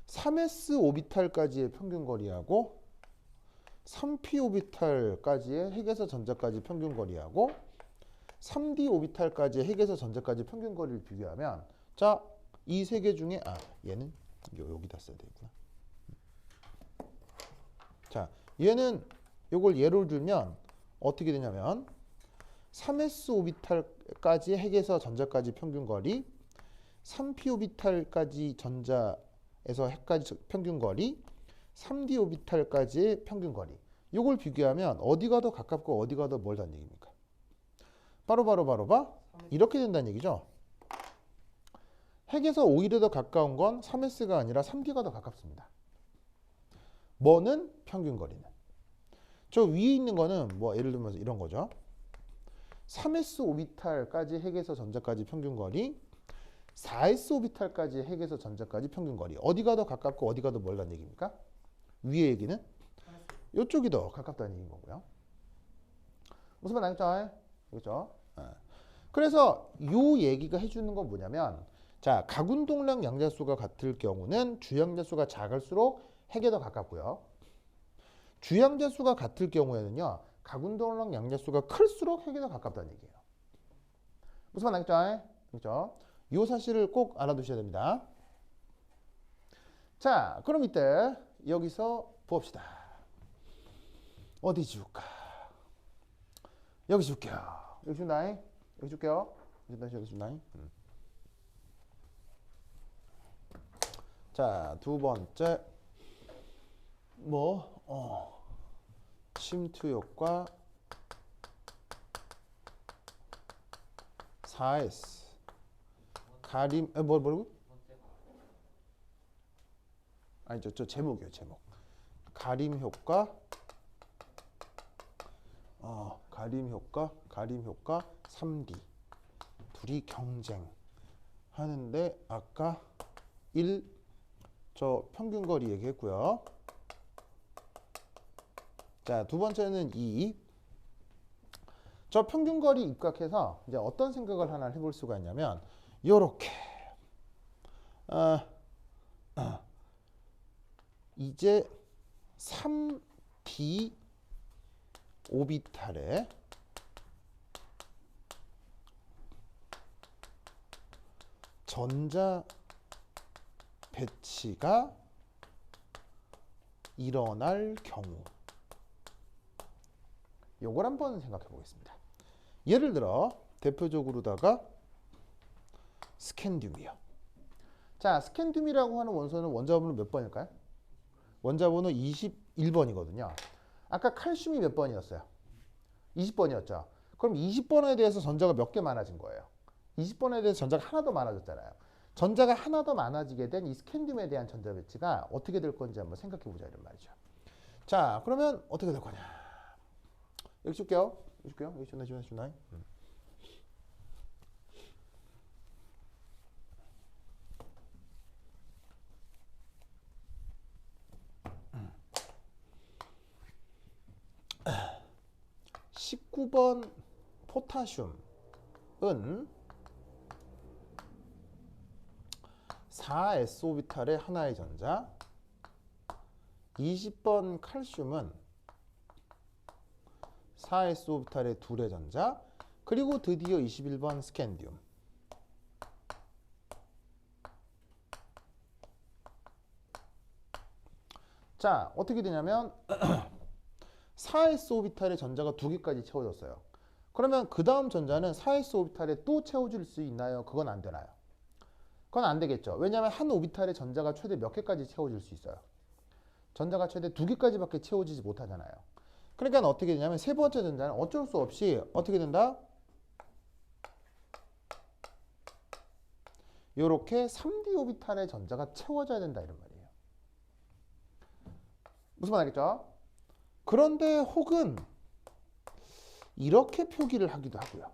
3s 오비탈까지의 평균 거리하고 3p 오비탈까지의 핵에서 전자까지 평균 거리하고 3d 오비탈까지의 핵에서 전자까지 평균 거리를 비교하면 자, 이 세 개 중에 얘는 여기다 써야 되구나. 자, 얘는 요걸 예를 들면 어떻게 되냐면 3s 오비탈까지 핵에서 전자까지 평균 거리, 3p 오비탈까지 전자에서 핵까지 평균 거리, 3d 오비탈까지의 평균 거리. 요걸 비교하면 어디가 더 가깝고 어디가 더 멀다는 얘기입니까? 바로 이렇게 된다는 얘기죠. 핵에서 오히려 더 가까운 건 3s가 아니라 3d가 더 가깝습니다. 뭐는 평균 거리는. 저 위에 있는 거는 뭐 예를 들면 이런 거죠. 3s 오비탈까지 핵에서 전자까지 평균 거리, 4s 오비탈까지 핵에서 전자까지 평균 거리. 어디가 더 가깝고 어디가 더 멀다는 얘기입니까? 위에 얘기는 이쪽이 더 가깝다는 얘기인 거고요. 무슨 말 나겠죠? 그렇죠? 그래서 이 얘기가 해주는 건 뭐냐면, 자, 각운동량 양자수가 같을 경우는 주양자수가 작을수록 핵에 더 가깝고요. 주양자수가 같을 경우에는요, 각운동량 양자수가 클수록 핵에 더 가깝다는 얘기예요. 무슨 말 나겠죠? 그렇죠? 이 사실을 꼭 알아두셔야 됩니다. 자, 그럼 이때 여기서 봅시다. 어디 지울까? 여기 줄게요. 여기 준다잉. 여기 줄게요. 여기 준다잉. 자, 두 번째 침투 효과 4S 가림 뭐라고? 아니 저 제목이요, 제목. 가림 효과 가림 효과 3D 둘이 경쟁하는데 아까 1 저 평균 거리 얘기했고요. 자, 두 번째는 2. 저 평균 거리 입각해서 이제 어떤 생각을 하나 해볼 수가 있냐면 요렇게 이제 3d 오비탈에 전자 배치가 일어날 경우 요걸 한번 생각해 보겠습니다. 예를 들어 대표적으로다가 스캔듐이요. 자, 스캔듐이라고 하는 원소는 원자번호 몇 번일까요? 원자번호 21번이거든요. 아까 칼슘이 몇 번이었어요? 20번이었죠. 그럼 20번에 대해서 전자가 몇 개 많아진 거예요? 20번에 대해서 전자가 하나 더 많아졌잖아요. 전자가 하나 더 많아지게 된 이 스캔듐에 대한 전자 배치가 어떻게 될 건지 한번 생각해 보자 이런 말이죠. 자, 그러면 어떻게 될 거냐? 여기 줄게요. 여기 주나. 음. 19번 포타슘은 4s 오비탈의 하나의 전자, 20번 칼슘은 4s 오비탈의 둘의 전자, 그리고 드디어 21번 스캔듐. 자, 어떻게 되냐면 4s 오비탈의 전자가 두 개까지 채워졌어요. 그러면 그 다음 전자는 4s 오비탈에 또 채워줄 수 있나요? 그건 안 되나요? 그건 안 되겠죠. 왜냐하면 한 오비탈의 전자가 최대 몇 개까지 채워줄 수 있어요? 전자가 최대 두 개까지밖에 채워지지 못하잖아요. 그러니까 어떻게 되냐면 세 번째 전자는 어쩔 수 없이 어떻게 된다? 이렇게 3d 오비탈의 전자가 채워져야 된다 이런 말이에요. 무슨 말 알겠죠? 그런데 혹은 이렇게 표기를 하기도 하고요.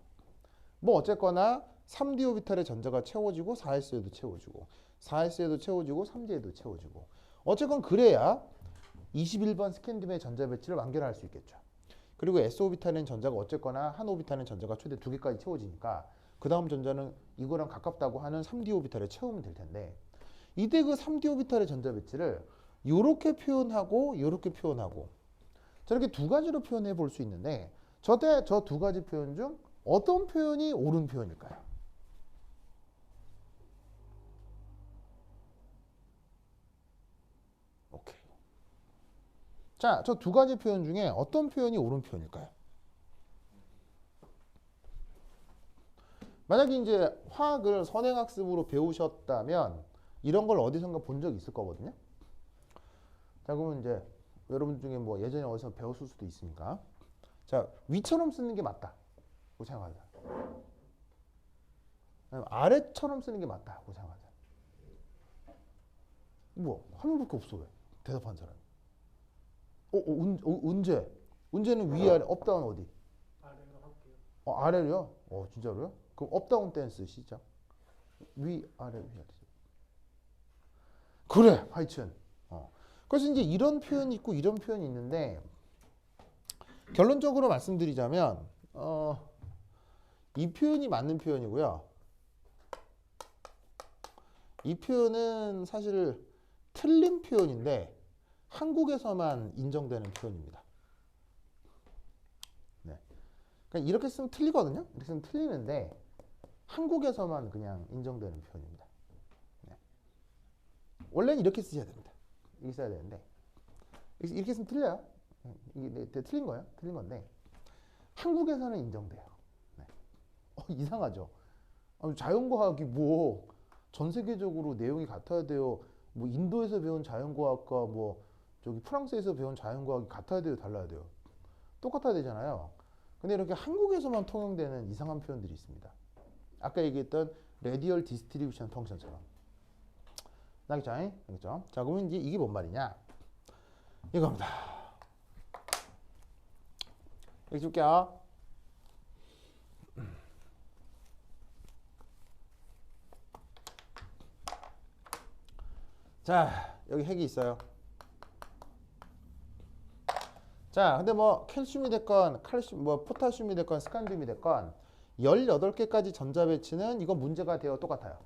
뭐 어쨌거나 3d 오비탈의 전자가 채워지고 4s에도 채워지고 4s에도 채워지고 3d에도 채워지고 어쨌건 그래야 21번 스캔듐의 전자 배치를 완결할 수 있겠죠. 그리고 s 오비탈의 전자가 어쨌거나 한 오비탈의 전자가 최대 두 개까지 채워지니까 그 다음 전자는 이거랑 가깝다고 하는 3d 오비탈에 채우면 될 텐데 이때 그 3d 오비탈의 전자 배치를 이렇게 표현하고 이렇게 표현하고 저렇게 두 가지로 표현해 볼 수 있는데 저 두 가지 표현 중 어떤 표현이 옳은 표현일까요? 오케이. 자, 저 두 가지 표현 중에 어떤 표현이 옳은 표현일까요? 만약에 이제 화학을 선행학습으로 배우셨다면 이런 걸 어디선가 본 적이 있을 거거든요. 자, 그러면 이제 여러분 중에 뭐 예전에 어디서 배웠을 수도 있으니까. 자, 위처럼 쓰는 게 맞다고 생각하자. 아래처럼 쓰는 게 맞다고 생각하자. 뭐, 한 명밖에 없어, 왜? 대답한 사람이. 언제? 언제는 위아래, 업다운 어디? 아래로 할게요. 아래로요? 진짜로요? 그럼 업다운 댄스 시작. 위아래, 위아래. 그래, 하여튼. 그래서 이제 이런 표현이 있고 이런 표현이 있는데 결론적으로 말씀드리자면 이 표현이 맞는 표현이고요. 이 표현은 사실 틀린 표현인데 한국에서만 인정되는 표현입니다. 네. 그러니까 이렇게 쓰면 틀리거든요. 이렇게 쓰면 틀리는데 한국에서만 그냥 인정되는 표현입니다. 네. 원래는 이렇게 쓰셔야 됩니다. 이렇게 써야 되는데 이렇게 쓰면 틀려요. 이게 틀린 거예요. 틀린 건데 한국에서는 인정돼요. 네. 이상하죠. 자연과학이 뭐 전 세계적으로 내용이 같아야 돼요. 뭐 인도에서 배운 자연과학과 뭐 저기 프랑스에서 배운 자연과학이 같아야 돼요, 달라야 돼요. 똑같아야 되잖아요. 근데 이렇게 한국에서만 통용되는 이상한 표현들이 있습니다. 아까 얘기했던 레디얼 디스트리뷰션 펑션처럼. 알겠죠? 알겠죠? 자, 그러면 이제 이게 뭔 말이냐? 이겁니다. 여기 줄게요. 자, 여기 핵이 있어요. 자, 근데 뭐 캘슘이 됐건 칼슘, 뭐 포타슘이 됐건 스칸듐이 됐건 18개까지 전자 배치는 이거 문제가 되어 똑같아요.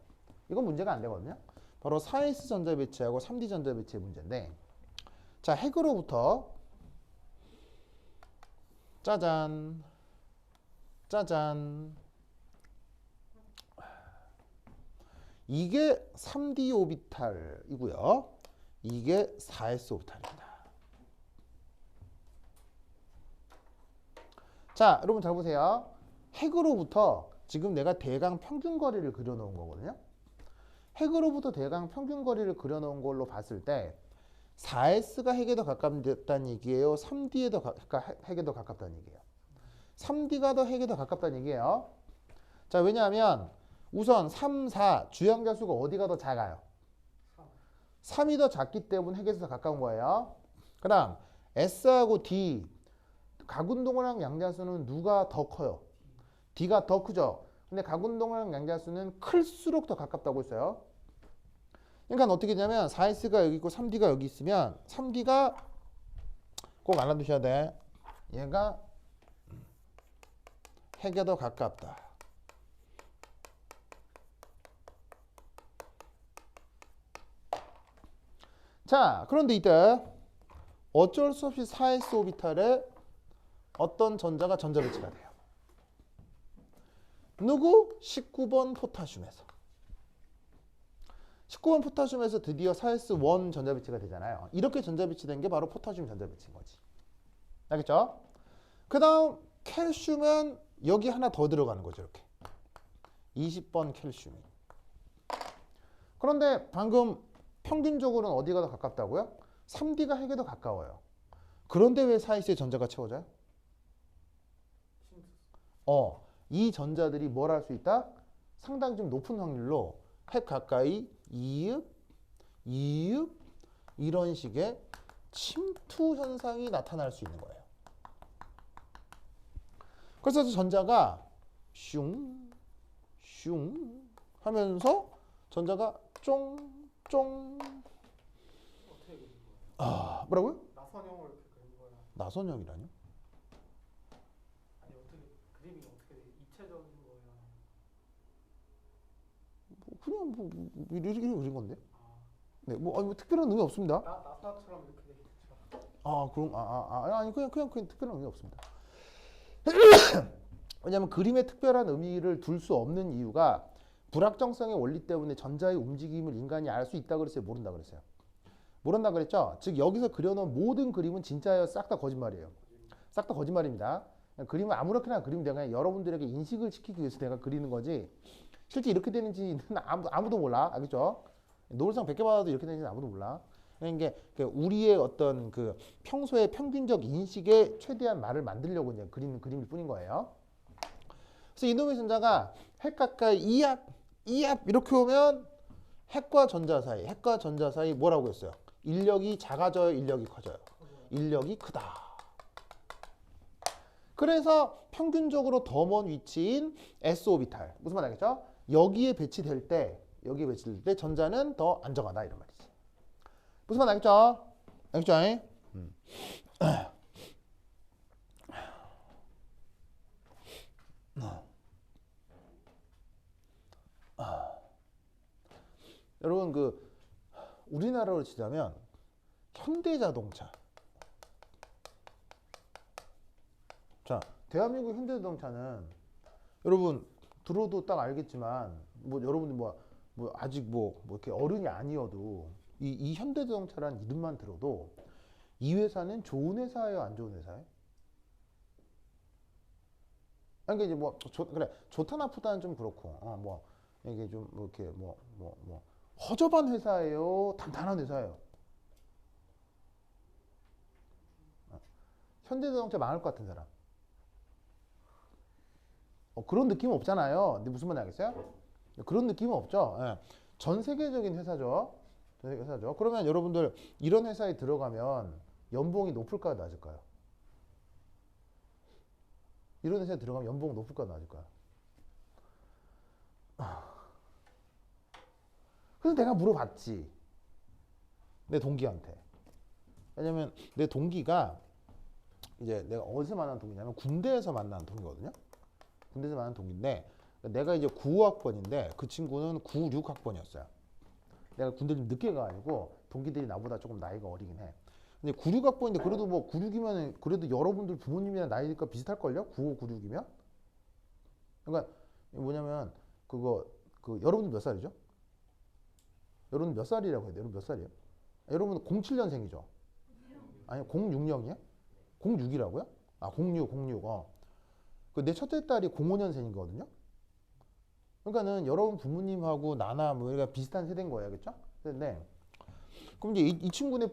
이건 문제가 안 되거든요. 바로 4s 전자 배치하고 3d 전자 배치의 문제인데, 자, 핵으로부터 짜잔, 짜잔. 이게 3d 오비탈이고요. 이게 4s 오비탈입니다. 자, 여러분 잘 보세요. 핵으로부터 지금 내가 대강 평균 거리를 그려놓은 거거든요. 핵으로부터 대강 평균 거리를 그려놓은 걸로 봤을 때 4s가 핵에 더 가깝다는 얘기예요? 3d에 더 핵에 더 가깝다는 얘기예요? 3d가 더 핵에 더 가깝다는 얘기예요. 자, 왜냐하면 우선 3, 4 주양자 수가 어디가 더 작아요? 3이 더 작기 때문에 핵에서 더 가까운 거예요. 그 다음 S하고 D 가군동호랑 양자수는 누가 더 커요? D가 더 크죠. 근데 가군동호랑 양자수는 클수록 더 가깝다고 했어요. 그러니까 어떻게 되냐면 4S가 여기 있고 3D가 여기 있으면 3D가 꼭 알아두셔야 돼. 얘가 핵에 더 가깝다. 자, 그런데 이때 어쩔 수 없이 4s 오비탈에 어떤 전자가 전자 배치가 돼요. 누구? 19번 포타슘에서. 19번 포타슘에서 드디어 4s1 전자 배치가 되잖아요. 이렇게 전자 배치된 게 바로 포타슘 전자 배치인 거지. 알겠죠? 그 다음 캘슘은 여기 하나 더 들어가는 거죠. 이렇게 20번 캘슘이. 그런데 방금 평균적으로는 어디가 더 가깝다고요? 3D가 핵에 더 가까워요. 그런데 왜 4s의 전자가 채워져요? 이 전자들이 뭘 할 수 있다? 상당히 좀 높은 확률로 핵 가까이 이읍, 이읍 이런 식의 침투 현상이 나타날 수 있는 거예요. 그래서 전자가 슝, 슝 하면서 전자가 쫑 어떻게 그린 거예요? 뭐라고요? 나선형을 이렇게 그린 거야. 나선형이라뇨? 아니 어떻게 그림이 어떻게 돼? 입체적인 거예요? 그냥 이렇게 그린 건데. 아, 네, 뭐 특별한 의미 없습니다. 나사처럼 이렇게 돼 있죠. 아니 그냥 특별한 의미 없습니다. 왜냐하면 그림에 특별한 의미를 둘 수 없는 이유가 불확정성의 원리 때문에 전자의 움직임을 인간이 알 수 있다 그랬어요? 모른다 그랬어요? 모른다 그랬죠? 즉 여기서 그려놓은 모든 그림은 진짜예요? 싹 다 거짓말이에요? 싹 다 거짓말입니다. 그림을 아무렇게나 그리면 내가 여러분들에게 인식을 시키기 위해서 내가 그리는 거지 실제 이렇게 되는지는 아무도 몰라. 알겠죠? 노을상 100개 받아도 이렇게 되는지는 아무도 몰라. 그러니까 우리의 어떤 그 평소의 평균적 인식에 최대한 말을 만들려고 이제 그리는 그림일 뿐인 거예요. 그래서 이노벨 전자가 핵 가까이 이압 이렇게 오면 핵과 전자 사이 뭐라고 했어요? 인력이 작아져요, 인력이 커져요? 인력이 크다. 그래서 평균적으로 더 먼 위치인 s 오비탈 무슨 말 알겠죠? 여기에 배치될 때 전자는 더 안정하다 이런 말이지. 무슨 말 알겠죠? 알겠죠? 여러분 그 우리나라로 치자면 현대자동차. 자, 대한민국 현대자동차는 여러분 들어도 딱 알겠지만 뭐 여러분들 뭐 아직 뭐 이렇게 어른이 아니어도 이 현대자동차라는 이름만 들어도 이 회사는 좋은 회사예요, 안 좋은 회사예요? 아니, 이제 뭐 그래 좋다 나쁘다는 좀 그렇고 뭐 이게 좀 이렇게 뭐 허접한 회사예요, 단단한 회사예요? 현대자동차 망할 것 같은 사람. 그런 느낌은 없잖아요. 근데 무슨 말인지 알겠어요? 그런 느낌은 없죠. 예. 전 세계적인 회사죠. 전 세계 회사죠. 그러면 여러분들 이런 회사에 들어가면 연봉이 높을까요, 낮을까요? 이런 회사에 들어가면 연봉 높을까요, 낮을까요? 그래서 내가 물어봤지. 내 동기한테. 왜냐면 내 동기가 이제 내가 어디서 만난 동기냐면 군대에서 만난 동기거든요. 군대에서 만난 동기인데 내가 이제 95학번인데 그 친구는 96학번이었어요. 내가 군대 좀 늦게 가가지고 동기들이 나보다 조금 나이가 어리긴 해. 근데 96학번인데 그래도 뭐 96이면 그래도 여러분들 부모님이랑 나이가 비슷할걸요? 95, 96이면? 그러니까 뭐냐면 여러분들 몇 살이죠? 여러분 몇 살이라고 해야 돼요? 여러분 몇 살이에요? 여러분 07년생이죠? 아니 06년이에요? 06이라고요? 06. 내 첫째 딸이 05년생이거든요. 그러니까는 여러분 부모님하고 나나 뭐 우리가 비슷한 세대인 거예요, 그렇죠? 근데 그럼 이제 이 친구의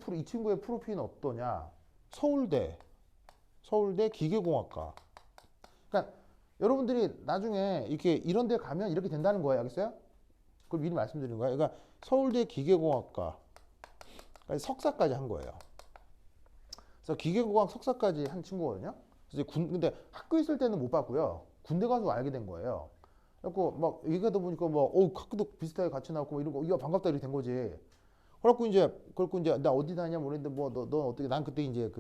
프로필은 어떠냐? 서울대 기계공학과. 그러니까 여러분들이 나중에 이렇게 이런 데 가면 이렇게 된다는 거예요, 알겠어요? 그걸 미리 말씀드리는 거예요. 그러니까 서울대 기계공학과 석사까지 한 거예요. 그래서 기계공학 석사까지 한 친구거든요. 그래서 근데 학교 있을 때는 못 봤고요. 군대 가서 알게 된 거예요. 그래갖고 막 얘기하다 보니까 학교도 비슷하게 같이 나왔고 이런 거, 이거 반갑다 이렇게 된 거지. 그래갖고 이제 나 어디 다니냐 모르겠는데 넌 어떻게? 난 그때 이제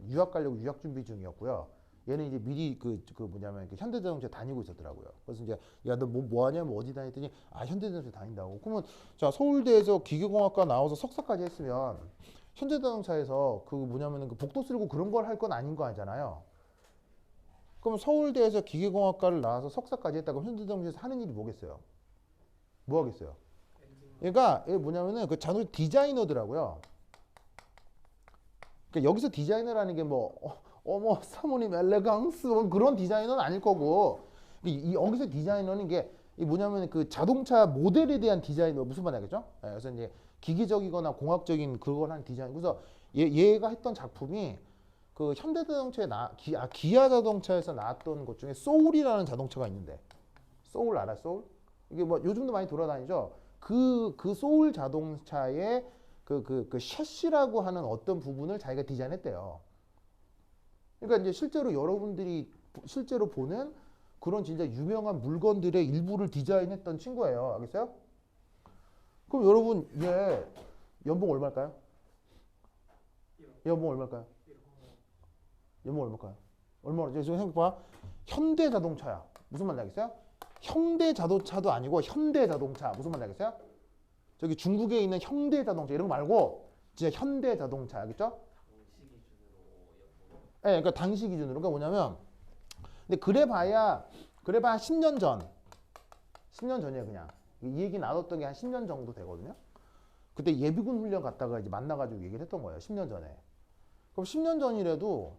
유학 가려고 유학 준비 중이었고요. 얘는 이제 미리 뭐냐면 현대자동차 다니고 있었더라고요. 그래서 이제 야 너 뭐 하냐 뭐 어디 다녔더니 현대자동차 다닌다고. 그러면 자 서울대에서 기계공학과 나와서 석사까지 했으면 현대자동차에서 뭐냐면은 복도 쓸고 그런 걸 할 건 아닌 거 아니잖아요. 그럼 서울대에서 기계공학과를 나와서 석사까지 했다 그럼 현대자동차에서 하는 일이 뭐겠어요? 뭐 하겠어요? 그러니까 이게 뭐냐면은 그 자동차 디자이너더라고요. 그러니까 여기서 디자이너라는 게 어머 사모님 엘레강스 그런 디자이너는 아닐 거고 여기서 디자이너는 게 뭐냐면 그 자동차 모델에 대한 디자이너 무슨 말인지 알겠죠? 그래서 이제 기기적이거나 공학적인 그걸 하는 디자인. 그래서 얘가 했던 작품이 그 현대자동차에 기아 자동차에서 나왔던 것 중에 소울이라는 자동차가 있는데 소울 알아? 소울? 이게 뭐 요즘도 많이 돌아다니죠. 그 소울 자동차의 그 셰시라고 하는 어떤 부분을 자기가 디자인했대요. 그러니까 이제 실제로 여러분들이 실제로 보는 그런 진짜 유명한 물건들의 일부를 디자인했던 친구예요. 알겠어요? 그럼 여러분 얘 연봉 얼마일까요? 연봉 얼마일까요? 연봉 얼마일까요? 얼마나? 지금 생각해봐. 현대자동차야. 무슨 말인지 알겠어요? 현대자동차도 아니고 현대자동차. 무슨 말인지 알겠어요? 저기 중국에 있는 현대자동차 이런 거 말고 진짜 현대자동차. 알겠죠? 그러니까 당시 기준으로. 그러니까 뭐냐면 근데 그래봐야 10년 전. 10년 전이에요, 그냥. 이 얘기 나눴던 게 한 10년 정도 되거든요. 그때 예비군 훈련 갔다가 이제 만나가지고 얘기를 했던 거예요. 10년 전에. 그럼 10년 전이라도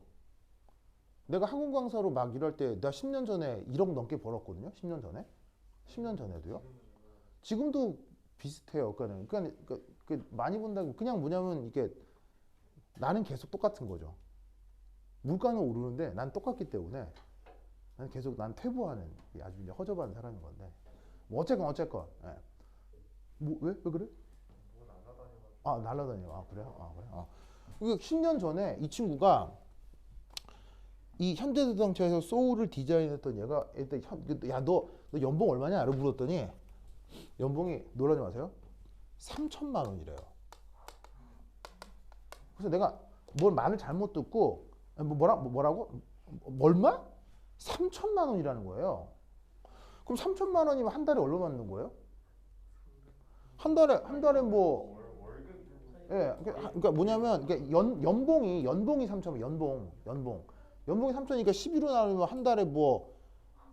내가 항공 강사로 막 일할 때 내가 10년 전에 1억 넘게 벌었거든요. 10년 전에. 10년 전에도요. 지금도 비슷해요. 그러니까 많이 본다고 그냥 뭐냐면 이게 나는 계속 똑같은 거죠. 물가는 오르는데 난 똑같기 때문에 난 계속 난 퇴보하는 아주 이제 허접한 사람인 건데 뭐 어쨌건 예. 왜 그래? 날라다녀. 그래요? 그래. 10년 전에 이 친구가 이 현대자동차에서 소울을 디자인했던 얘가 일단 너 연봉 얼마냐? 라고 물었더니 연봉이 놀라지 마세요. 3천만 원이래요. 그래서 내가 뭘 말을 잘못 듣고 뭐라고? 얼마? 3천만 원이라는 거예요. 그럼 3천만 원이면 한 달에 얼마 받는 거예요? 한 달에 뭐 예, 그러니까 뭐냐면 연봉이 3천만 연봉이 3천이니까 11로 나누면 한 달에 뭐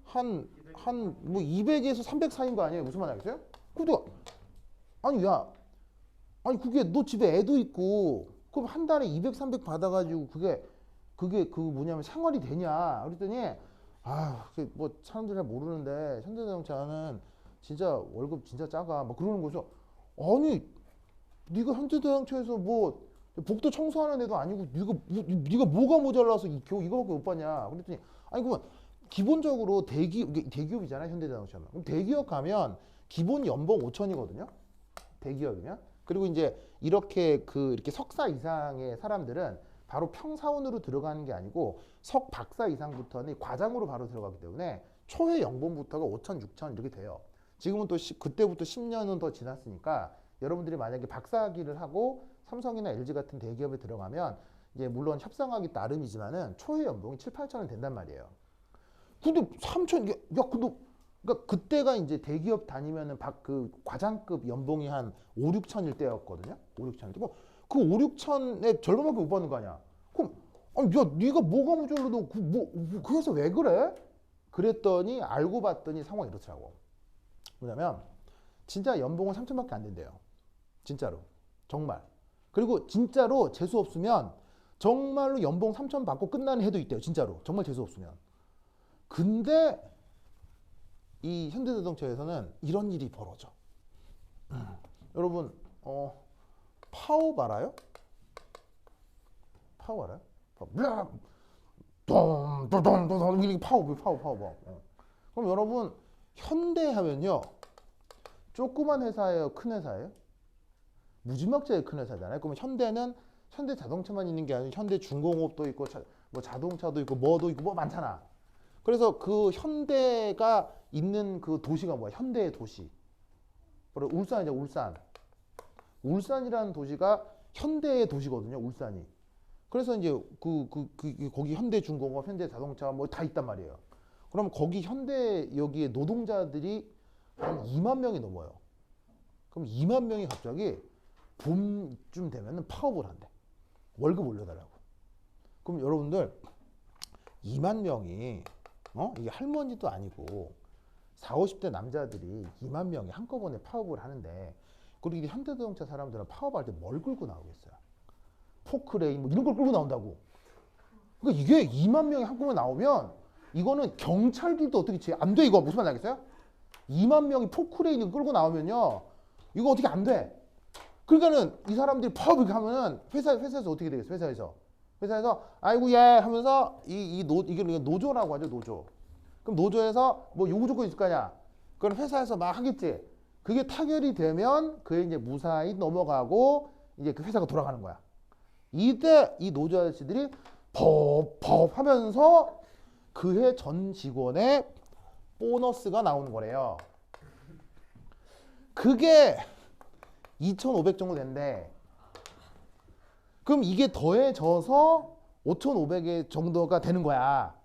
한 200에서 300 사이인 거 아니에요? 무슨 말 알겠어요? 근데 아니 그게 너 집에 애도 있고 그럼 한 달에 200, 300 받아가지고 그게 뭐냐면 생활이 되냐? 그랬더니 뭐 사람들이 잘 모르는데 현대자동차는 진짜 월급 진짜 작아. 막 그러는 거죠. 아니 네가 현대자동차에서 뭐 복도 청소하는 애도 아니고 네가 뭐가 모자라서 겨우 이거밖에 못 받냐? 그랬더니 아니 그러면 기본적으로 대기업이잖아요, 현대자동차는. 그럼 대기업 가면 기본 연봉 5천이거든요. 대기업이면. 그리고 이제 이렇게 이렇게 석사 이상의 사람들은 바로 평사원으로 들어가는 게 아니고 석 박사 이상부터는 과장으로 바로 들어가기 때문에 초회 연봉부터가 5천, 6천 이렇게 돼요. 지금은 또 그때부터 10년은 더 지났으니까 여러분들이 만약에 박사학위를 하고 삼성이나 LG 같은 대기업에 들어가면 이제 물론 협상하기 나름이지만은 초회 연봉이 7, 8천은 된단 말이에요. 근데 3천 그러니까 그때가 이제 대기업 다니면은 과장급 연봉이 한 5, 6천일 때였거든요. 5, 6천일 때고 그 5, 6천의 절반밖에 못 받는 거 아니야. 그럼 네가 뭐가 모자라 너 그래서 왜 그래? 그랬더니 알고 봤더니 상황이 이렇더라고. 뭐냐면 진짜 연봉은 3천밖에 안 된대요. 진짜로. 정말. 그리고 진짜로 재수 없으면 정말로 연봉 3천 받고 끝나는 해도 있대요. 진짜로. 정말 재수 없으면. 근데 이 현대자동차에서는 이런 일이 벌어져. 여러분 파업 알아요? 파업 알아요? 咚이렇게 파업. 그럼 여러분 현대 하면요 조그만 회사예요, 큰 회사예요? 무지막지하게 큰 회사잖아요. 그러면 현대는 현대 자동차만 있는 게 아니고 현대 중공업도 있고 뭐 자동차도 있고 뭐도 있고 뭐 많잖아. 그래서 그 현대가 있는 그 도시가 뭐야? 현대의 도시. 바로 울산이죠, 울산. 울산이라는 도시가 현대의 도시거든요, 울산이. 그래서 이제 거기 현대중공업, 현대자동차 뭐 다 있단 말이에요. 그럼 거기 현대 여기에 노동자들이 한 2만 명이 넘어요. 그럼 2만 명이 갑자기 봄쯤 되면은 파업을 한대. 월급 올려달라고. 그럼 여러분들 2만 명이 이게 할머니도 아니고 40, 50대 남자들이 2만 명이 한꺼번에 파업을 하는데 그리고 현대자동차 사람들은 파업할 때 뭘 끌고 나오겠어요? 포크레인 뭐 이런 걸 끌고 나온다고. 그러니까 이게 2만 명이 한꺼번에 나오면 이거는 경찰들도 어떻게 안 돼. 이거 무슨 말 알겠어요? 2만 명이 포크레인을 끌고 나오면요 이거 어떻게 안 돼. 그러니까는 이 사람들이 파업 이렇게 하면은 회사에서 어떻게 되겠어요? 회사에서 아이고 예 하면서 이게 노조라고 하죠, 노조. 그럼 노조에서 뭐 요구 조건 있을 거 아니야. 그럼 회사에서 막 하겠지. 그게 타결이 되면 그게 이제 무사히 넘어가고 이제 그 회사가 돌아가는 거야. 이때 이 노조 아저씨들이 법 하면서 그해 전 직원의 보너스가 나오는 거래요. 그게 2,500 정도 된대. 그럼 이게 더해져서 5,500에 정도가 되는 거야.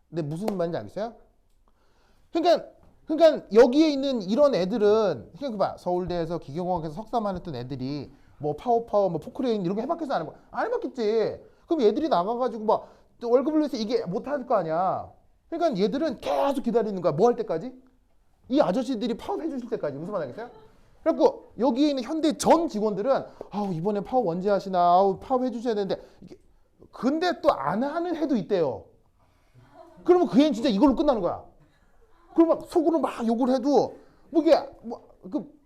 근데 무슨 말인지 알겠어요? 그러니까 여기에 있는 이런 애들은 생각해봐. 서울대에서 기계공학에서 석사만 했던 애들이 뭐 파워 뭐 포크레인 이런 거 해봤겠어? 안 해봤겠지. 그럼 얘들이 나가가지고 막 월급을 위해서 이게 못할 거 아니야. 그러니까 얘들은 계속 기다리는 거야. 뭐 할 때까지? 이 아저씨들이 파업해 주실 때까지. 무슨 말 하겠어요? 그래갖고 여기에 있는 현대 전 직원들은 아우 이번에 파업 언제 하시나, 아우 파업해 주셔야 되는데 근데 또 안 하는 해도 있대요. 그러면 그 애는 진짜 이걸로 끝나는 거야. 그럼 막 속으로 막 욕을 해도 뭐 이게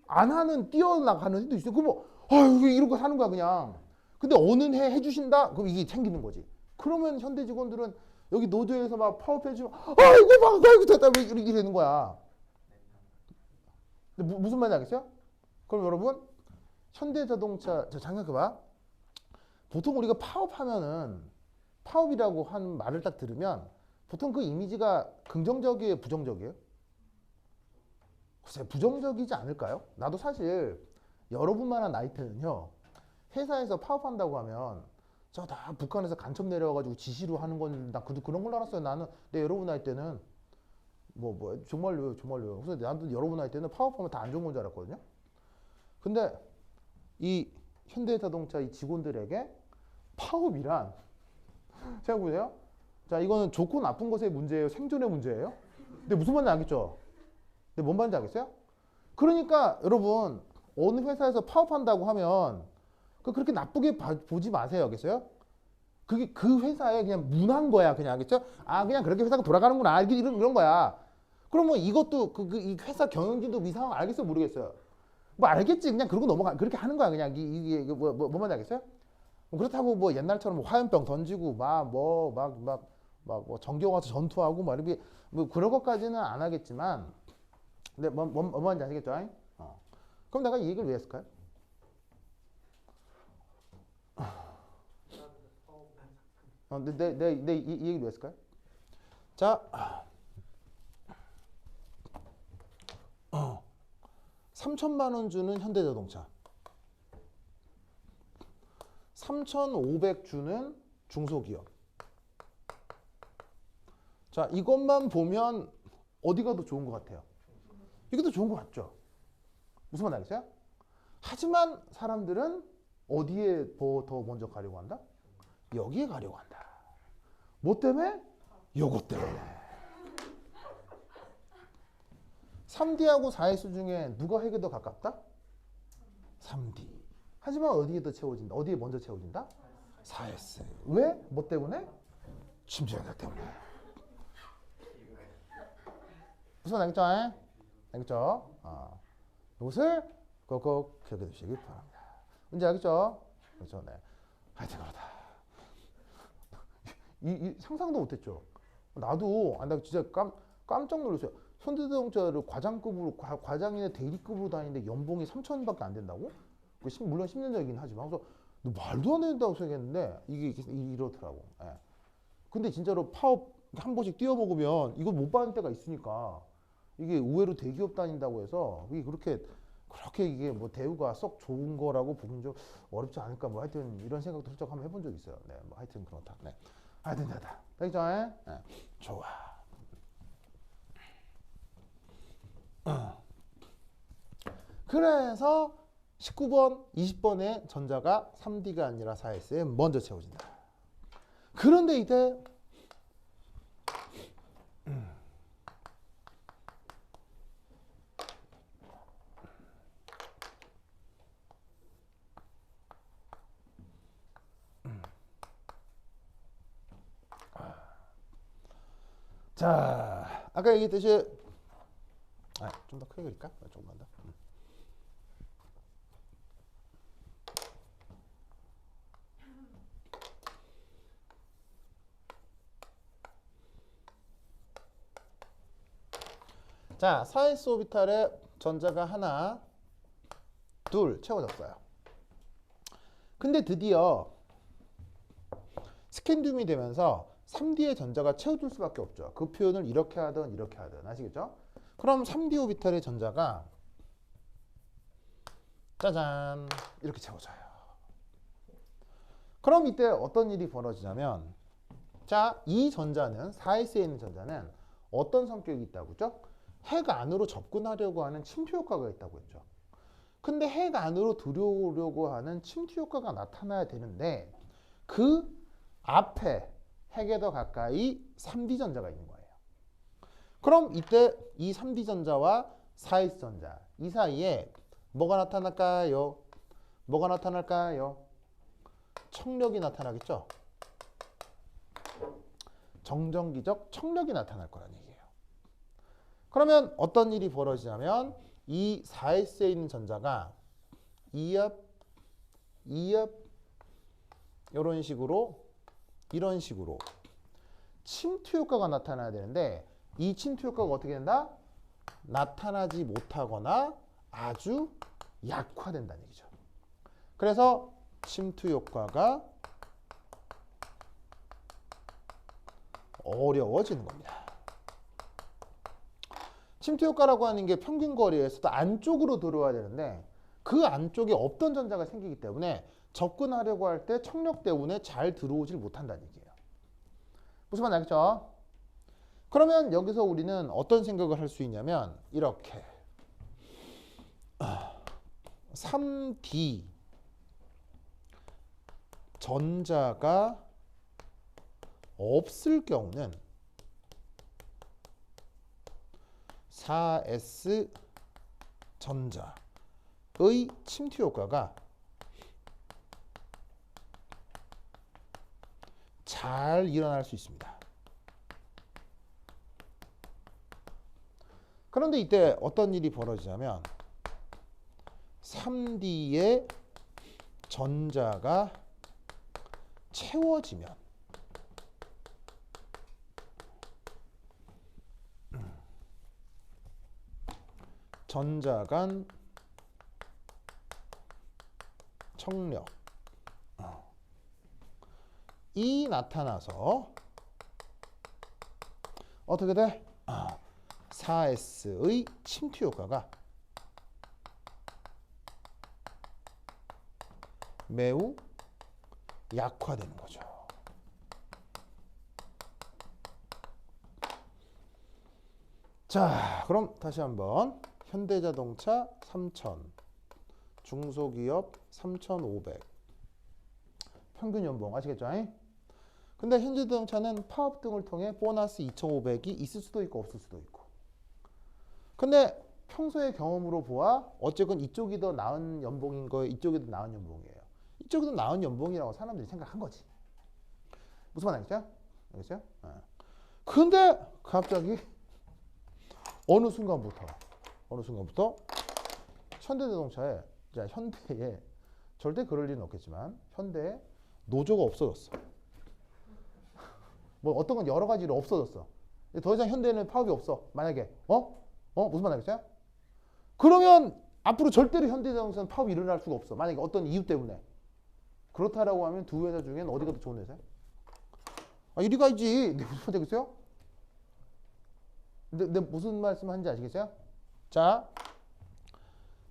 안 하는 뛰어나가는 해도 있어요. 그럼 뭐 아유 이러고 사는 거야 그냥. 근데 어느 해 해주신다? 그럼 이게 생기는 거지. 그러면 현대 직원들은 여기 노조에서 막 파업해주면 아이고 막 아이고 됐다 이렇게 되는 거야. 근데 무슨 말인지 알겠어요? 그럼 여러분 현대자동차 생각해봐. 보통 우리가 파업하면은 파업이라고 하는 말을 딱 들으면 보통 그 이미지가 긍정적이에요, 부정적이에요? 글쎄 부정적이지 않을까요? 나도 사실 여러분만한 나이 때는요 회사에서 파업한다고 하면 저 다 북한에서 간첩 내려와가지고 지시로 하는 건 나 그런 걸 알았어요. 나는 내 여러분 나이 때는 뭐 정말로요. 그래서 나도 여러분 나이 때는 파업하면 다 안 좋은 건 줄 알았거든요. 근데 이 현대자동차 이 직원들에게 파업이란 생각해보세요. 자 이거는 좋고 나쁜 것의 문제예요, 생존의 문제예요. 근데 무슨 말인지 알겠죠? 근데 뭔 말인지 알겠어요? 그러니까 여러분 어느 회사에서 파업한다고 하면 그렇게 나쁘게 보지 마세요. 알겠어요? 그게 그 회사의 그냥 문화인 거야. 그냥 알겠죠? 아 그냥 그렇게 회사가 돌아가는구나. 이런 거야. 그럼 뭐 이것도 이 회사 경영진도 이 상황 알겠어요? 모르겠어요? 뭐 알겠지. 그냥 그러고 넘어가. 그렇게 하는 거야. 그냥 이게 뭔 말인지 알겠어요? 뭐 그렇다고 뭐 옛날처럼 뭐 화염병 던지고 뭐 정경 와서 전투하고 막 이렇게 뭐 그런 것까지는 안 하겠지만 근데 뭔 말인지 아시겠죠? 그럼 내가 이 얘기를 왜 했을까요? 내 이 얘기를 왜 했을까요? 자, 3천만 원 주는 현대자동차, 3,500 주는 중소기업. 자, 이것만 보면 어디가 더 좋은 것 같아요? 이게 더 좋은 것 같죠? 무슨 말 알겠어요? 하지만 사람들은 어디에 더 먼저 가려고 한다? 여기에 가려고 한다. 뭐 때문에? 요것 때문에. 3D하고 4S 중에 누가 핵에 더 가깝다? 3D. 하지만 어디에 더 채워진다? 어디에 먼저 채워진다? 4S. 왜? 뭐 때문에? 침체력 때문에. 무슨 말 알겠죠? 알겠죠? 이것을 꼭 기억해 두시기 바랍니다. 문제 알겠죠? 그렇죠? 네. 하여튼 그렇다. 이 상상도 못했죠. 나도 나 진짜 깜짝 놀랐어요. 현대자동차를 과장급으로 과장이나 대리급으로 다니는데 연봉이 3천밖에 안 된다고? 물론 10년 전이긴 하지만 그래서 너 말도 안 된다고 생각했는데 이게 이렇더라고. 예. 근데 진짜로 파업 한 번씩 뛰어먹으면 이걸 못 받는 때가 있으니까 이게 의외로 대기업 다닌다고 해서 이게 그렇게 이게 뭐 대우가 썩 좋은 거라고 보긴 좀 어렵지 않을까 뭐 하여튼 이런 생각도 슬쩍 한번 해본 적 있어요. 네, 뭐 하여튼 그렇다. 네. 하여튼 됐다. 됐죠? 네. 좋아. 그래서 19번, 20번의 전자가 3D가 아니라 4S에 먼저 채워진다. 그런데 이때 자, 아까 얘기했듯이 좀 더 크게 그릴까? 조금만 더. 자, 4S 오비탈에 전자가 하나, 둘 채워졌어요. 근데 드디어 스캔듐이 되면서 3D의 전자가 채워줄 수밖에 없죠. 그 표현을 이렇게 하든 이렇게 하든 아시겠죠? 그럼 3D 오비탈의 전자가 짜잔 이렇게 채워져요. 그럼 이때 어떤 일이 벌어지냐면 자, 이 전자는 4S에 있는 전자는 어떤 성격이 있다고 했죠? 핵 안으로 접근하려고 하는 침투 효과가 있다고 했죠. 근데 핵 안으로 들어오려고 하는 침투 효과가 나타나야 되는데 그 앞에 핵에 더 가까이 3D 전자가 있는 거예요. 그럼 이때 이 3D 전자와 4s 전자 이 사이에 뭐가 나타날까요? 뭐가 나타날까요? 청력이 나타나겠죠? 정전기적 청력이 나타날 거라는 얘기예요. 그러면 어떤 일이 벌어지냐면 이 4s에 있는 전자가 2엽, 2엽 이런 식으로 이런 식으로 침투 효과가 나타나야 되는데 이 침투 효과가 어떻게 된다? 나타나지 못하거나 아주 약화된다는 얘기죠. 그래서 침투 효과가 어려워지는 겁니다. 침투 효과라고 하는 게 평균 거리에서도 안쪽으로 들어와야 되는데 그 안쪽에 없던 전자가 생기기 때문에 접근하려고 할 때 청력 때문에 잘 들어오질 못한다는 얘기예요. 무슨 말인지 알겠죠? 그러면 여기서 우리는 어떤 생각을 할 수 있냐면 이렇게 3D 전자가 없을 경우는 4s 전자의 침투 효과가 잘 일어날 수 있습니다. 그런데 이때 어떤 일이 벌어지냐면 3D의 전자가 채워지면 전자 간 청력 이 나타나서 어떻게 돼? 4s의 침투 효과가 매우 약화되는 거죠. 자, 그럼 다시 한번 현대자동차 3000, 중소기업 3500 평균 연봉 아시겠죠? 근데 현대자동차는 파업 등을 통해 보너스 2500이 있을 수도 있고 없을 수도 있고. 근데 평소의 경험으로 보아 어쨌건 이쪽이 더 나은 연봉인 거예요. 이쪽이 더 나은 연봉이에요. 이쪽이 더 나은 연봉이라고 사람들이 생각한 거지. 무슨 말 알겠죠? 알겠죠? 근데 갑자기 어느 순간부터 현대자동차에 현대에 절대 그럴 일은 없겠지만 현대에 노조가 없어졌어. 뭐 어떤 건 여러 가지로 없어졌어. 더 이상 현대는 파업이 없어. 만약에 무슨 말 알겠어요? 그러면 앞으로 절대로 현대자동차는 파업이 일어날 수가 없어. 만약에 어떤 이유 때문에. 그렇다라고 하면 두 회사 중엔 어디가 더 좋은 회사야? 이리 가야지. 무슨 말 되겠어요? 근데 무슨 말씀 하는지 아시겠어요? 자,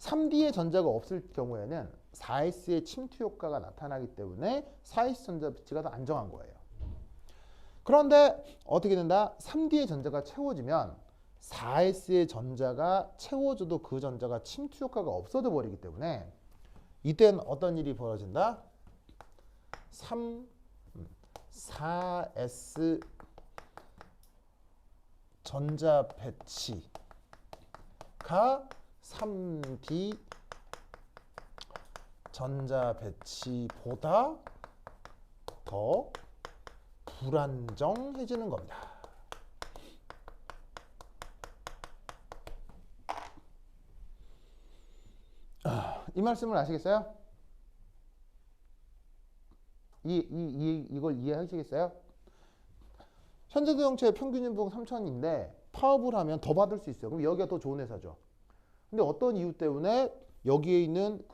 3D의 전자가 없을 경우에는 4s의 침투 효과가 나타나기 때문에 4s 전자 비치가 더 안정한 거예요. 그런데 어떻게 된다? 3D의 전자가 채워지면 4s의 전자가 채워져도 그 전자가 침투 효과가 없어져 버리기 때문에 이때는 어떤 일이 벌어진다? 4s 전자 배치가 3D 전자 배치보다 더 불안정해지는 겁니다. 이 말씀을 아시겠어요? 이걸 이해하시겠어요? 현대자동차의 평균 연봉 3,000인데 파업을 하면 더 받을 수 있어요. 그럼 여기가 더 좋은 회사죠. 근데 어떤 이유 때문에 여기에 있는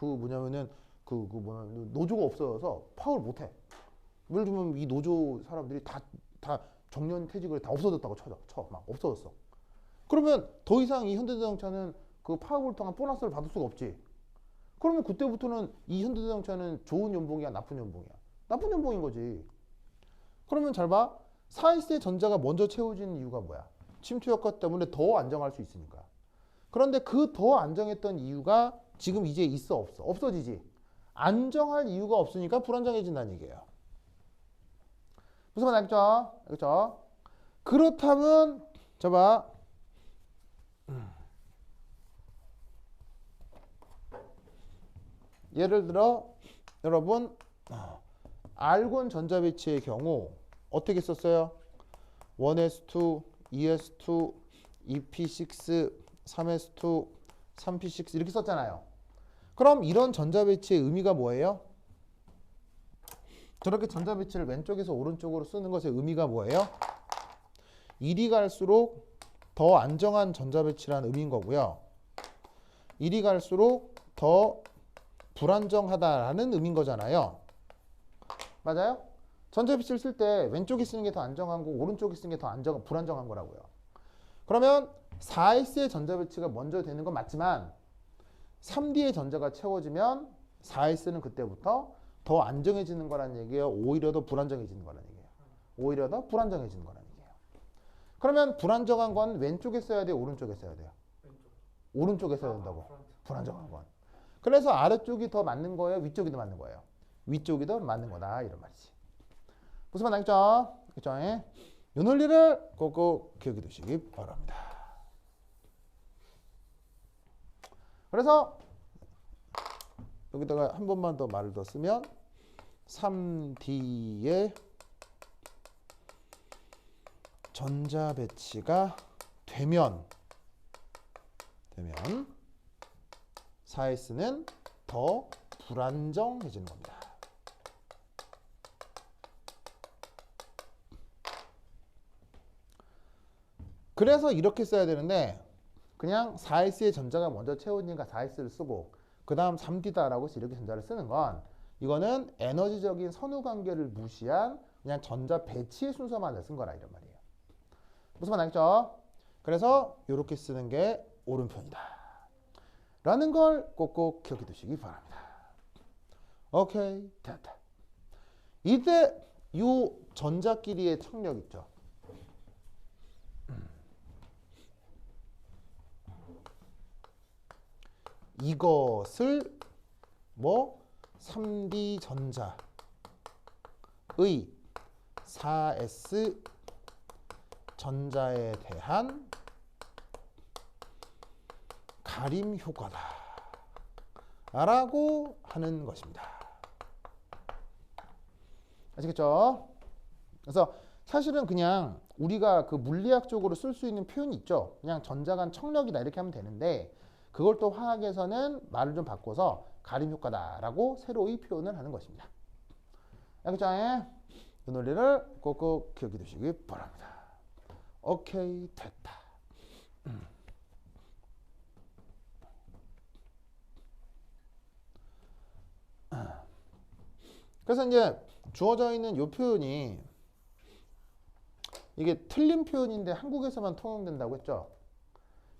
노조가 없어져서 파업을 못 해. 예를 들면 이 노조 사람들이 다 정년 퇴직을 다 없어졌다고 막 없어졌어. 그러면 더 이상 이 현대자동차는 그 파업을 통한 보너스를 받을 수가 없지. 그러면 그때부터는 이 현대자동차는 좋은 연봉이야, 나쁜 연봉이야? 나쁜 연봉인 거지. 그러면 잘 봐. 4s의 전자가 먼저 채워지는 이유가 뭐야? 침투 효과 때문에 더 안정할 수 있으니까. 그런데 그 더 안정했던 이유가 지금 이제 있어 없어? 없어지지. 안정할 이유가 없으니까 불안정해진다는 얘기예요. 무슨 말 알겠죠? 알겠죠? 그렇다면 저봐 예를 들어 여러분 알곤 전자배치의 경우 어떻게 썼어요? 1s2, 2s2, 2p6, 3s2, 3p6 이렇게 썼잖아요. 그럼 이런 전자배치의 의미가 뭐예요? 저렇게 전자배치를 왼쪽에서 오른쪽으로 쓰는 것의 의미가 뭐예요? 이리 갈수록 더 안정한 전자배치라는 의미인 거고요. 이리 갈수록 더 불안정하다라는 의미인 거잖아요. 맞아요? 전자배치를 쓸 때 왼쪽에 쓰는 게 더 안정한 거고 오른쪽에 쓰는 게 더 불안정한 거라고요. 그러면 4S의 전자배치가 먼저 되는 건 맞지만 3D의 전자가 채워지면 4S는 그때부터 더 안정해지는 거란 얘기예요. 오히려 더 불안정해지는 거란 얘기예요. 오히려 더 불안정해지는 거란 얘기예요. 그러면 불안정한 건 왼쪽에 써야 돼요? 오른쪽에 써야 돼요? 왼쪽. 오른쪽에 써야 된다고. 불안정. 불안정한 건. 그래서 아래쪽이 더 맞는 거예요? 위쪽이 더 맞는 거예요? 위쪽이 더 맞는 거다 이런 말이지. 무슨 말 알겠죠? 그죠? 이 논리를 꼭꼭 기억해 두시기 바랍니다. 그래서 여기다가 한 번만 더 말을 더 쓰면 3D의 전자 배치가 되면 4S는 더 불안정해지는 겁니다. 그래서 이렇게 써야 되는데 그냥 4S의 전자가 먼저 채워지니까 4S를 쓰고 그 다음 3D다라고 해서 이렇게 전자를 쓰는 건 이거는 에너지적인 선후 관계를 무시한 그냥 전자 배치의 순서만을 쓴 거라 이런 말이에요. 무슨 말 알겠죠? 그래서 이렇게 쓰는 게 옳은 편이다 라는 걸 꼭꼭 기억해 두시기 바랍니다. 오케이, 됐다. 이때 이 전자끼리의 청력 있죠. 이것을 뭐 3D 전자의 4S 전자에 대한 가림 효과다 라고 하는 것입니다. 아시겠죠? 그래서 사실은 그냥 우리가 그 물리학적으로 쓸 수 있는 표현이 있죠. 그냥 전자 간 청력이다 이렇게 하면 되는데 그걸 또 화학에서는 말을 좀 바꿔서 가림 효과다라고 새로이 표현을 하는 것입니다. 알겠죠? 이 논리를 꼭꼭 기억해 두시기 바랍니다. 오케이, 됐다. 그래서 이제 주어져 있는 이 표현이 이게 틀린 표현인데 한국에서만 통용된다고 했죠.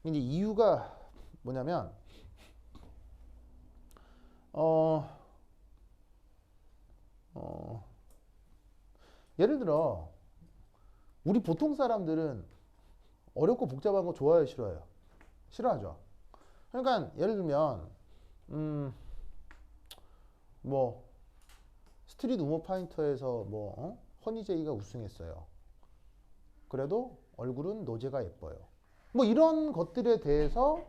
이제 이유가 뭐냐면 예를 들어 우리 보통 사람들은 어렵고 복잡한 거 좋아해요, 싫어해요? 싫어하죠. 그러니까 예를 들면 뭐 스트릿 우먼 파인터에서 뭐 허니제이가 우승했어요. 그래도 얼굴은 노제가 예뻐요. 뭐 이런 것들에 대해서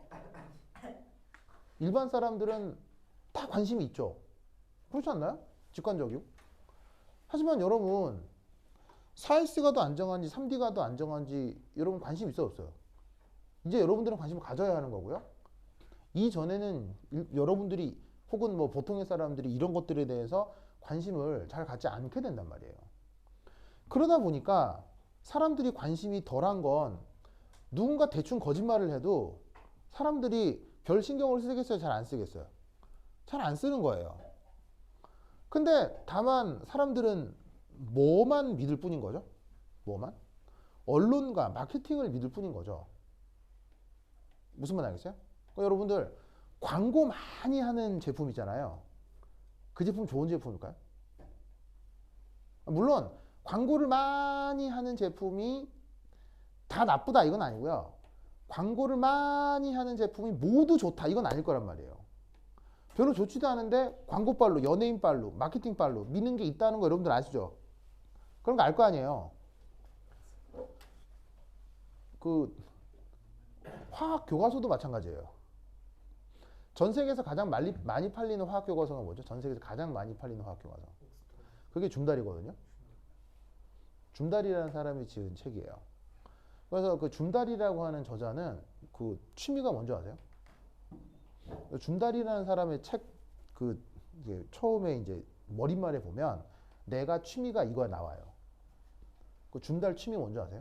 일반 사람들은 다 관심이 있죠. 그렇지 않나요? 직관적이고. 하지만 여러분 4S가 더 안정한지 3D가 더 안정한지 여러분 관심 있어 없어요? 이제 여러분들은 관심을 가져야 하는 거고요. 이전에는 여러분들이 혹은 뭐 보통의 사람들이 이런 것들에 대해서 관심을 잘 갖지 않게 된단 말이에요. 그러다 보니까 사람들이 관심이 덜한 건 누군가 대충 거짓말을 해도 사람들이 별 신경을 쓰겠어요? 잘 안 쓰겠어요? 잘 안 쓰는 거예요. 근데 다만 사람들은 뭐만 믿을 뿐인 거죠? 뭐만? 언론과 마케팅을 믿을 뿐인 거죠. 무슨 말 알겠어요? 그러니까 여러분들 광고 많이 하는 제품 있잖아요. 그 제품 좋은 제품일까요? 물론 광고를 많이 하는 제품이 다 나쁘다 이건 아니고요. 광고를 많이 하는 제품이 모두 좋다 이건 아닐 거란 말이에요. 별로 좋지도 않은데 광고빨로, 연예인빨로, 마케팅빨로 믿는 게 있다는 거 여러분들 아시죠? 그런 거 알 거 아니에요. 그 화학 교과서도 마찬가지예요. 전 세계에서 가장 많이 팔리는 화학 교과서가 뭐죠? 전 세계에서 가장 많이 팔리는 화학 교과서. 그게 줌달이거든요. 줌달이라는 사람이 지은 책이에요. 그래서 그 줌달이라고 하는 저자는 그 취미가 뭔지 아세요? 줌달이라는 사람의 책 그 이제 처음에 이제 머릿말에 보면 내가 취미가 이거야 나와요. 그 줌달 취미 뭔지 아세요?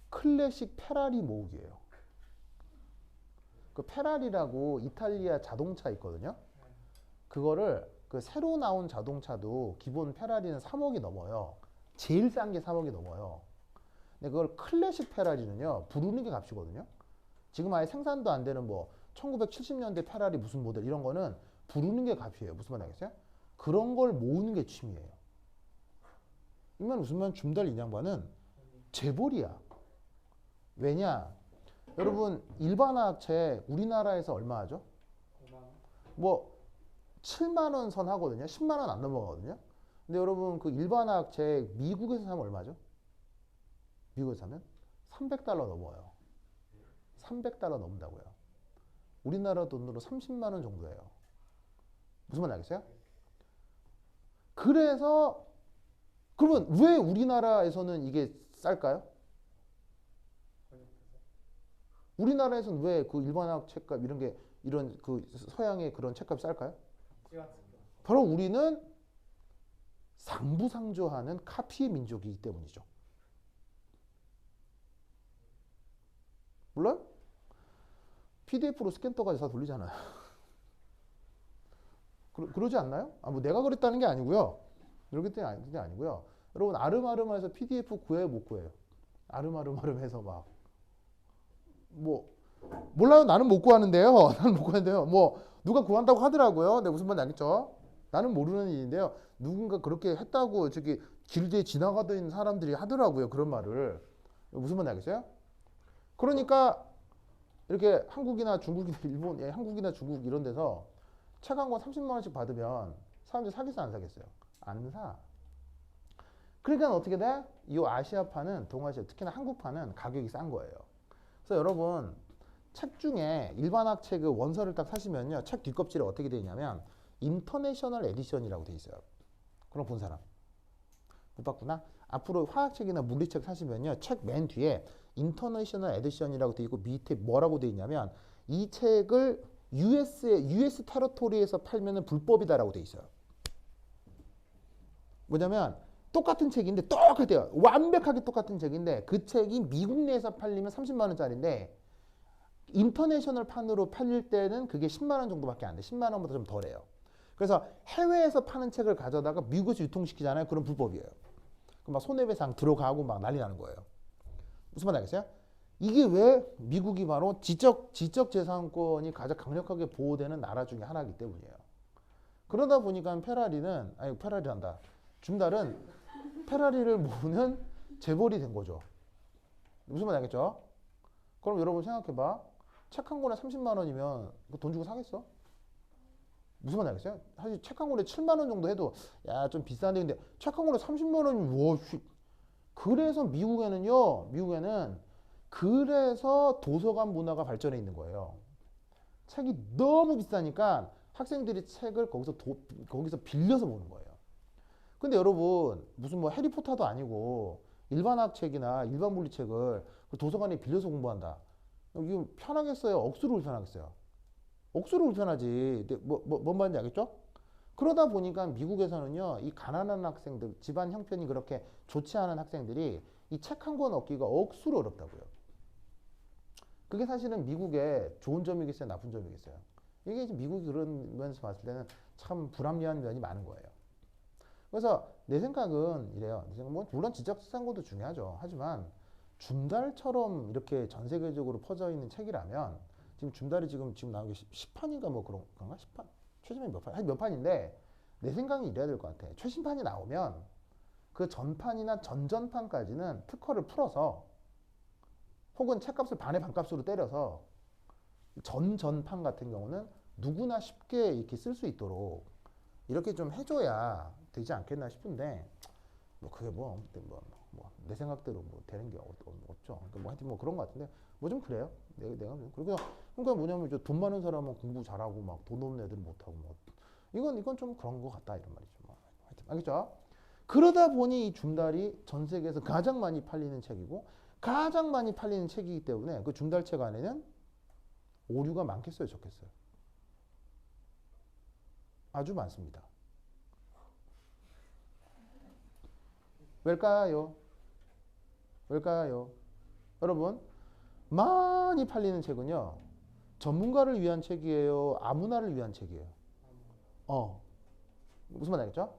클래식 페라리 모으기예요. 그 페라리라고 이탈리아 자동차 있거든요. 그거를 그 새로 나온 자동차도 기본 페라리는 3억이 넘어요. 제일 싼 게 3억이 넘어요. 근데 그걸 클래식 페라리는요, 부르는 게 값이거든요. 지금 아예 생산도 안 되는 뭐 1970년대 페라리 무슨 모델 이런 거는 부르는 게 값이에요. 무슨 말 알겠어요? 그런 걸 모으는 게 취미예요. 이 말 무슨 말 줌달 인양반은 재벌이야. 왜냐? 여러분 일반화학책 우리나라에서 얼마 하죠? 5만 원? 뭐 7만 원 선 하거든요. 10만 원 안 넘어가거든요. 근데 여러분 그 일반화학책 미국에서 사면 얼마죠? 미국에서 사면 300달러 넘어요. 300달러 넘는다고요. 우리나라 돈으로 30만 원 정도예요. 무슨 말 알겠어요? 그래서 그러면 왜 우리나라에서는 이게 쌀까요? 우리나라에서는 왜 그 일반화학 책값 이런 게 이런 그 서양의 그런 책값이 쌀까요? 바로 우리는 상부상조하는 카피의 민족이기 때문이죠. 몰라요? PDF로 스캔 떠가지고 다 돌리잖아요. 그러지 않나요? 뭐 내가 그랬다는 게 아니고요. 그렇기 때문에 아니고요. 여러분 아름아름해서 PDF 구해요, 못 구해요? 아름아름해서 막 뭐 몰라요. 나는 못 구하는데요. 나는 못 구하는데요. 뭐 누가 구한다고 하더라고요. 근데 무슨 말인지 알겠죠? 나는 모르는 일인데요. 누군가 그렇게 했다고 저기 길게 지나가던 사람들이 하더라고요. 그런 말을. 무슨 말인지 알겠어요? 그러니까 이렇게 한국이나 중국이나 일본, 한국이나 중국 이런 데서 책 한 권 30만 원씩 받으면 사람들이 사겠어요, 안 사겠어요? 안 사. 그러니까 어떻게 돼? 이 아시아파는, 동아시아, 특히나 한국파는 가격이 싼 거예요. 그래서 여러분 책 중에 일반학 책의 원서를 딱 사시면요, 책 뒷껍질에 어떻게 되어 있냐면 인터내셔널 에디션이라고 되어 있어요. 그럼 본 사람 못 봤구나. 앞으로 화학책이나 물리책 사시면요, 책 맨 뒤에 인터내셔널 에디션이라고 되어 있고 밑에 뭐라고 되어 있냐면 이 책을 US 테러토리에서 팔면은 불법이다라고 되어 있어요. 뭐냐면 똑같은 책인데 똑같아요. 완벽하게 똑같은 책인데 그 책이 미국 내에서 팔리면 30만 원짜리인데 인터내셔널 판으로 팔릴 때는 그게 10만 원 정도밖에 안 돼. 10만 원보다 좀 덜해요. 그래서 해외에서 파는 책을 가져다가 미국에서 유통시키잖아요. 그럼 불법이에요. 그럼 막 손해배상 들어가고 막 난리 나는 거예요. 무슨 말 알겠어요? 이게 왜 미국이 바로 지적재산권이 가장 강력하게 보호되는 나라 중에 하나이기 때문이에요. 그러다 보니까 페라리란다. 줌달은 페라리를 모으는 재벌이 된 거죠. 무슨 말 알겠죠? 그럼 여러분 생각해봐. 책 한 권에 30만 원이면 돈 주고 사겠어? 무슨 말 알겠어요? 사실 책 한 권에 7만 원 정도 해도 야 좀 비싼데 근데 책 한 권에 30만 원이면 와 씨. 그래서 미국에는 그래서 도서관 문화가 발전해 있는 거예요. 책이 너무 비싸니까 학생들이 책을 거기서 빌려서 보는 거예요. 근데 여러분 무슨 뭐 해리포터도 아니고 일반학 책이나 일반 물리책을 도서관에 빌려서 공부한다. 이거 편하겠어요? 억수로 불편하겠어요? 억수로 불편하지. 뭔 말인지 알겠죠? 그러다 보니까 미국에서는요, 이 가난한 학생들, 집안 형편이 그렇게 좋지 않은 학생들이 이 책 한 권 얻기가 억수로 어렵다고요. 그게 사실은 미국의 좋은 점이겠어요? 나쁜 점이겠어요? 이게 미국이 그런 면에서 봤을 때는 참 불합리한 면이 많은 거예요. 그래서 내 생각은 이래요. 뭐 물론 지적재산권도 중요하죠. 하지만 줌달처럼 이렇게 전 세계적으로 퍼져 있는 책이라면 지금 줌달이 지금 나온 게 10판인가 뭐 그런가? 10판? 최신판이 몇 판? 몇 판인데 내 생각은 이래야 될 것 같아. 최신판이 나오면 그 전판이나 전전판까지는 특허를 풀어서 혹은 책값을 반의 반값으로 때려서 전판 같은 경우는 누구나 쉽게 이렇게 쓸 수 있도록 이렇게 좀 해줘야 되지 않겠나 싶은데 뭐 그게 내 생각대로 뭐 되는 게 없죠. 그러니까 뭐 하여튼 뭐 그런 것 같은데 뭐 좀 그래요. 내가 그러니까 뭐냐면 이제 돈 많은 사람은 공부 잘하고 막 돈 없는 애들은 못하고 뭐 이건 좀 그런 것 같다 이런 말이죠. 뭐 하여튼 알겠죠? 그러다 보니 이 줌달이 전 세계에서 가장 많이 팔리는 책이고 가장 많이 팔리는 책이기 때문에 그 줌달책 안에는 오류가 많겠어요, 적겠어요? 아주 많습니다. 왜일까요? 왜일까요? 여러분, 많이 팔리는 책은요, 전문가를 위한 책이에요? 아무나를 위한 책이에요? 무슨 말 알겠죠?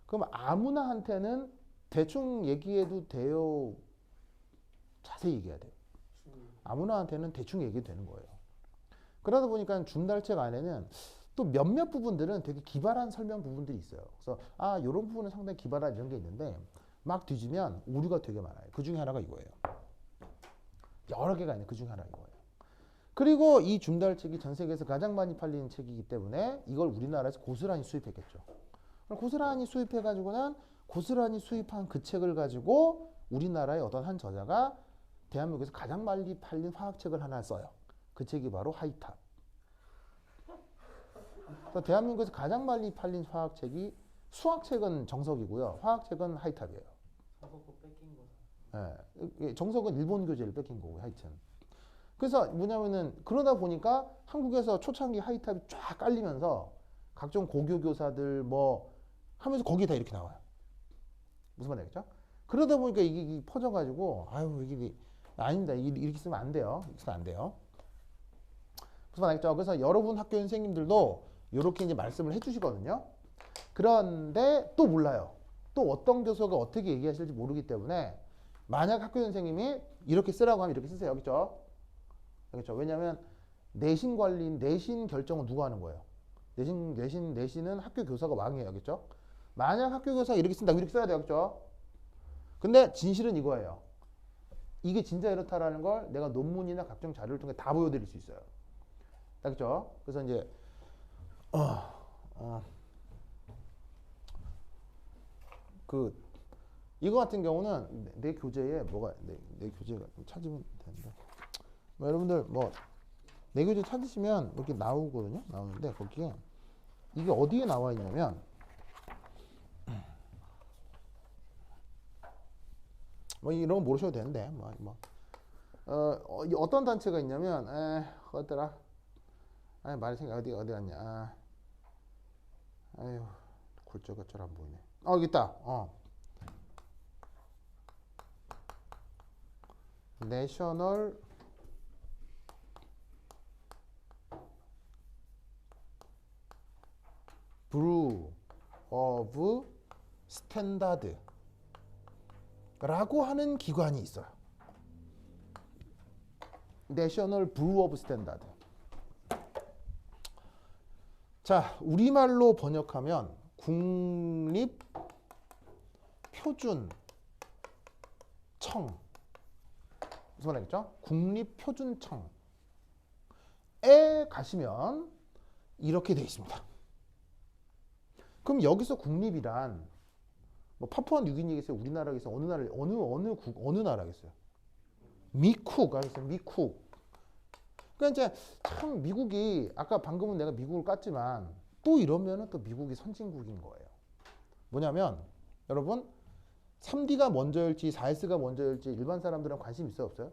그럼 아무나한테는 대충 얘기해도 돼요? 자세히 얘기해야 돼요. 아무나한테는 대충 얘기해도 되는 거예요. 그러다 보니까 줌달책 안에는 또 몇몇 부분들은 되게 기발한 설명 부분들이 있어요. 그래서 이런 부분은 상당히 기발한 이런 게 있는데 막 뒤지면 오류가 되게 많아요. 그 중에 하나가 이거예요. 여러 개가 있는데 그 중에 하나가 이거예요. 그리고 이 줌달책이 전 세계에서 가장 많이 팔리는 책이기 때문에 이걸 우리나라에서 고스란히 수입했겠죠. 고스란히 수입해가지고는 고스란히 수입한 그 책을 가지고 우리나라의 어떤 한 저자가 대한민국에서 가장 많이 팔린 화학책을 하나 써요. 그 책이 바로 하이탑. 그래서 대한민국에서 가장 많이 팔린 화학책이 수학책은 정석이고요. 화학책은 하이탑이에요. 정석도 뺏긴 거죠. 예, 정석은 일본 교재를 뺏긴 거고 하여튼. 그래서 뭐냐면은 그러다 보니까 한국에서 초창기 하이탑이 쫙 깔리면서 각종 고교 교사들 뭐 하면서 거기에 다 이렇게 나와요. 무슨 말이 알겠죠? 그러다 보니까 이게 퍼져가지고 이게 아닙니다. 이렇게 쓰면 안 돼요. 이렇게 쓰면 안 돼요. 무슨 말 알겠죠? 그래서 여러분 학교 선생님들도 이렇게 이제 말씀을 해주시거든요. 그런데 또 몰라요. 또 어떤 교수가 어떻게 얘기하실지 모르기 때문에 만약 학교 선생님이 이렇게 쓰라고 하면 이렇게 쓰세요. 알겠죠? 알겠죠? 왜냐하면 내신 관리, 내신 결정은 누가 하는 거예요? 내신은 학교 교사가 왕이에요. 알겠죠? 만약 학교 교사가 이렇게 쓴다고 이렇게 써야 돼요. 알겠죠? 근데 진실은 이거예요. 이게 진짜 이렇다라는 걸 내가 논문이나 각종 자료를 통해 다 보여드릴 수 있어요. 알겠죠? 그래서 이제 이거 같은 경우는 내 교재에 뭐가 내 교재가 좀 찾으면 되는데 여러분들 뭐 내 교재 찾으시면 이렇게 나오거든요. 나오는데 거기에 이게 어디에 나와 있냐면 뭐 이런 거 모르셔도 되는데 어떤 단체가 있냐면 어디더라? 말이 생각 어디 갔냐? 아유 굴절가 잘 안 보이네. 여기 있다. 내셔널 브루 오브 스탠다드 라고 하는 기관이 있어요. 내셔널 브루 오브 스탠다드. 자, 우리말로 번역하면 국립 표준청. 무슨 말이겠죠? 국립 표준청에 가시면 이렇게 되어 있습니다. 그럼 여기서 국립이란 뭐 파푸아 뉴기니겠어요? 우리나라겠어요? 어느 나라겠어요? 미쿡 알겠어요? 미쿡. 그러니까 이제 참 미국이 아까 방금은 내가 미국을 깠지만 또 이러면은 또 미국이 선진국인 거예요. 뭐냐면 여러분 3D가 먼저일지 4S가 먼저일지 일반 사람들은 관심 있어요? 없어요?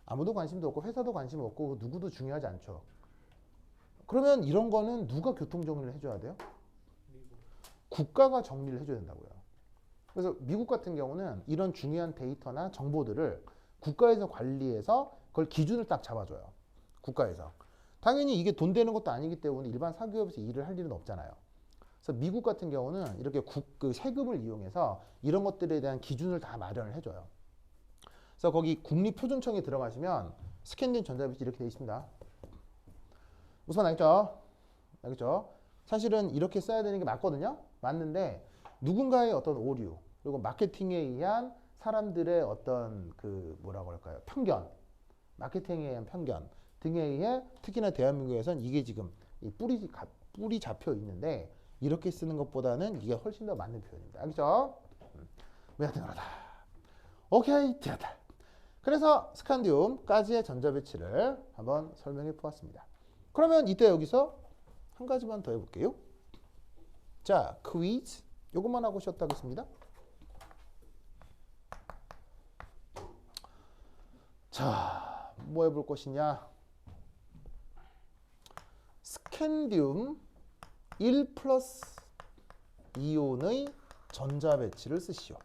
아무도 관심도 없고 회사도 관심 없고 누구도 중요하지 않죠. 그러면 이런 거는 누가 교통 정리를 해줘야 돼요? 국가가 정리를 해줘야 된다고요. 그래서 미국 같은 경우는 이런 중요한 데이터나 정보들을 국가에서 관리해서 그걸 기준을 딱 잡아줘요. 국가에서. 당연히 이게 돈 되는 것도 아니기 때문에 일반 사기업에서 일을 할 일은 없잖아요. 그래서 미국 같은 경우는 이렇게 그 세금을 이용해서 이런 것들에 대한 기준을 다 마련을 해줘요. 그래서 거기 국립표준청에 들어가시면 스캔된 전자비치 이렇게 되어 있습니다. 무슨 말 알겠죠? 알겠죠? 사실은 이렇게 써야 되는 게 맞거든요. 맞는데 누군가의 어떤 오류 그리고 마케팅에 의한 사람들의 어떤 그 뭐라고 할까요? 편견, 마케팅에 의한 편견 등에 의해 특히나 대한민국에서는 이게 지금 이 뿌리 잡혀 있는데 이렇게 쓰는 것보다는 이게 훨씬 더 맞는 표현입니다. 알겠죠? 왜 하여튼 그러다. 오케이, 됐다. 그래서 스칸디움까지의 전자 배치를 한번 설명해 보았습니다. 그러면 이때 여기서 한 가지만 더 해볼게요. 자, 퀴즈. 요것만 하고 쉬었다겠습니다. 자, 뭐 해볼 것이냐. 스캔디움 1 플러스 이온의 전자 배치를 쓰시오.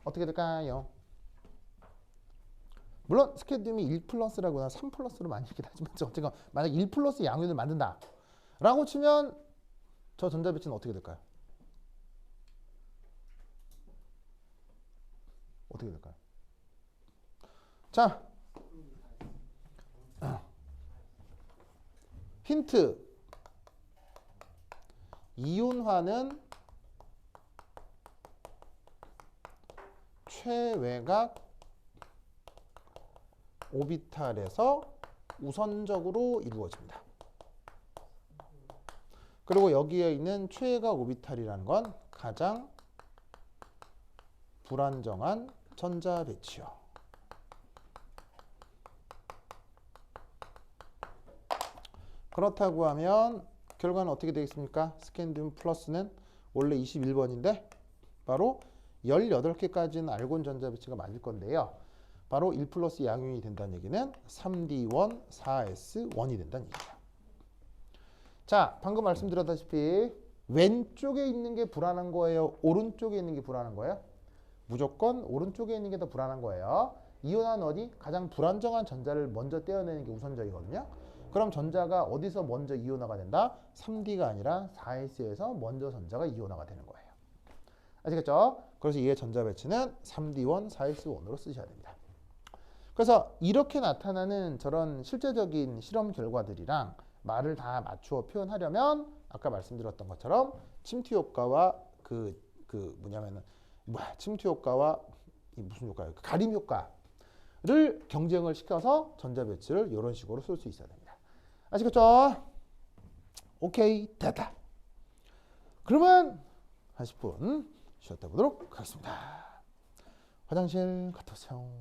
어떻게 될까요? 물론 스캔디움이 1 플러스라거나 3 플러스로 많이 얘기를 하지만 어쨌건 만약 1 플러스 양윤을 만든다 라고 치면 저 전자 배치는 어떻게 될까요? 어떻게 될까요? 자, 힌트. 이온화는 최외곽 오비탈에서 우선적으로 이루어집니다. 그리고 여기에 있는 최외곽 오비탈이라는 건 가장 불안정한 전자 배치요. 그렇다고 하면 결과는 어떻게 되겠습니까? 스캔디움 플러스는 원래 21번인데 바로 18개까지는 알곤 전자 배치가 맞을 건데요. 바로 1 플러스 양윤이 된다는 얘기는 3D1, 4S1이 된다는 얘기죠. 자, 방금 말씀드렸다시피 왼쪽에 있는 게 불안한 거예요? 오른쪽에 있는 게 불안한 거예요? 무조건 오른쪽에 있는 게 더 불안한 거예요. 이온화는 어디? 가장 불안정한 전자를 먼저 떼어내는 게 우선적이거든요. 그럼 전자가 어디서 먼저 이온화가 된다? 3D가 아니라 4S에서 먼저 전자가 이온화가 되는 거예요. 아시겠죠? 그래서 이의 전자 배치는 3D1, 4S1으로 쓰셔야 됩니다. 그래서 이렇게 나타나는 저런 실제적인 실험 결과들이랑 말을 다 맞추어 표현하려면 아까 말씀드렸던 것처럼 침투 효과와 침투 효과와 무슨 효과예요? 가림 효과를 경쟁을 시켜서 전자 배치를 이런 식으로 쓸 수 있어야 됩니다. 아시겠죠? 오케이, 됐다. 그러면 한 10분 쉬었다 보도록 하겠습니다. 화장실 갔다 오세요.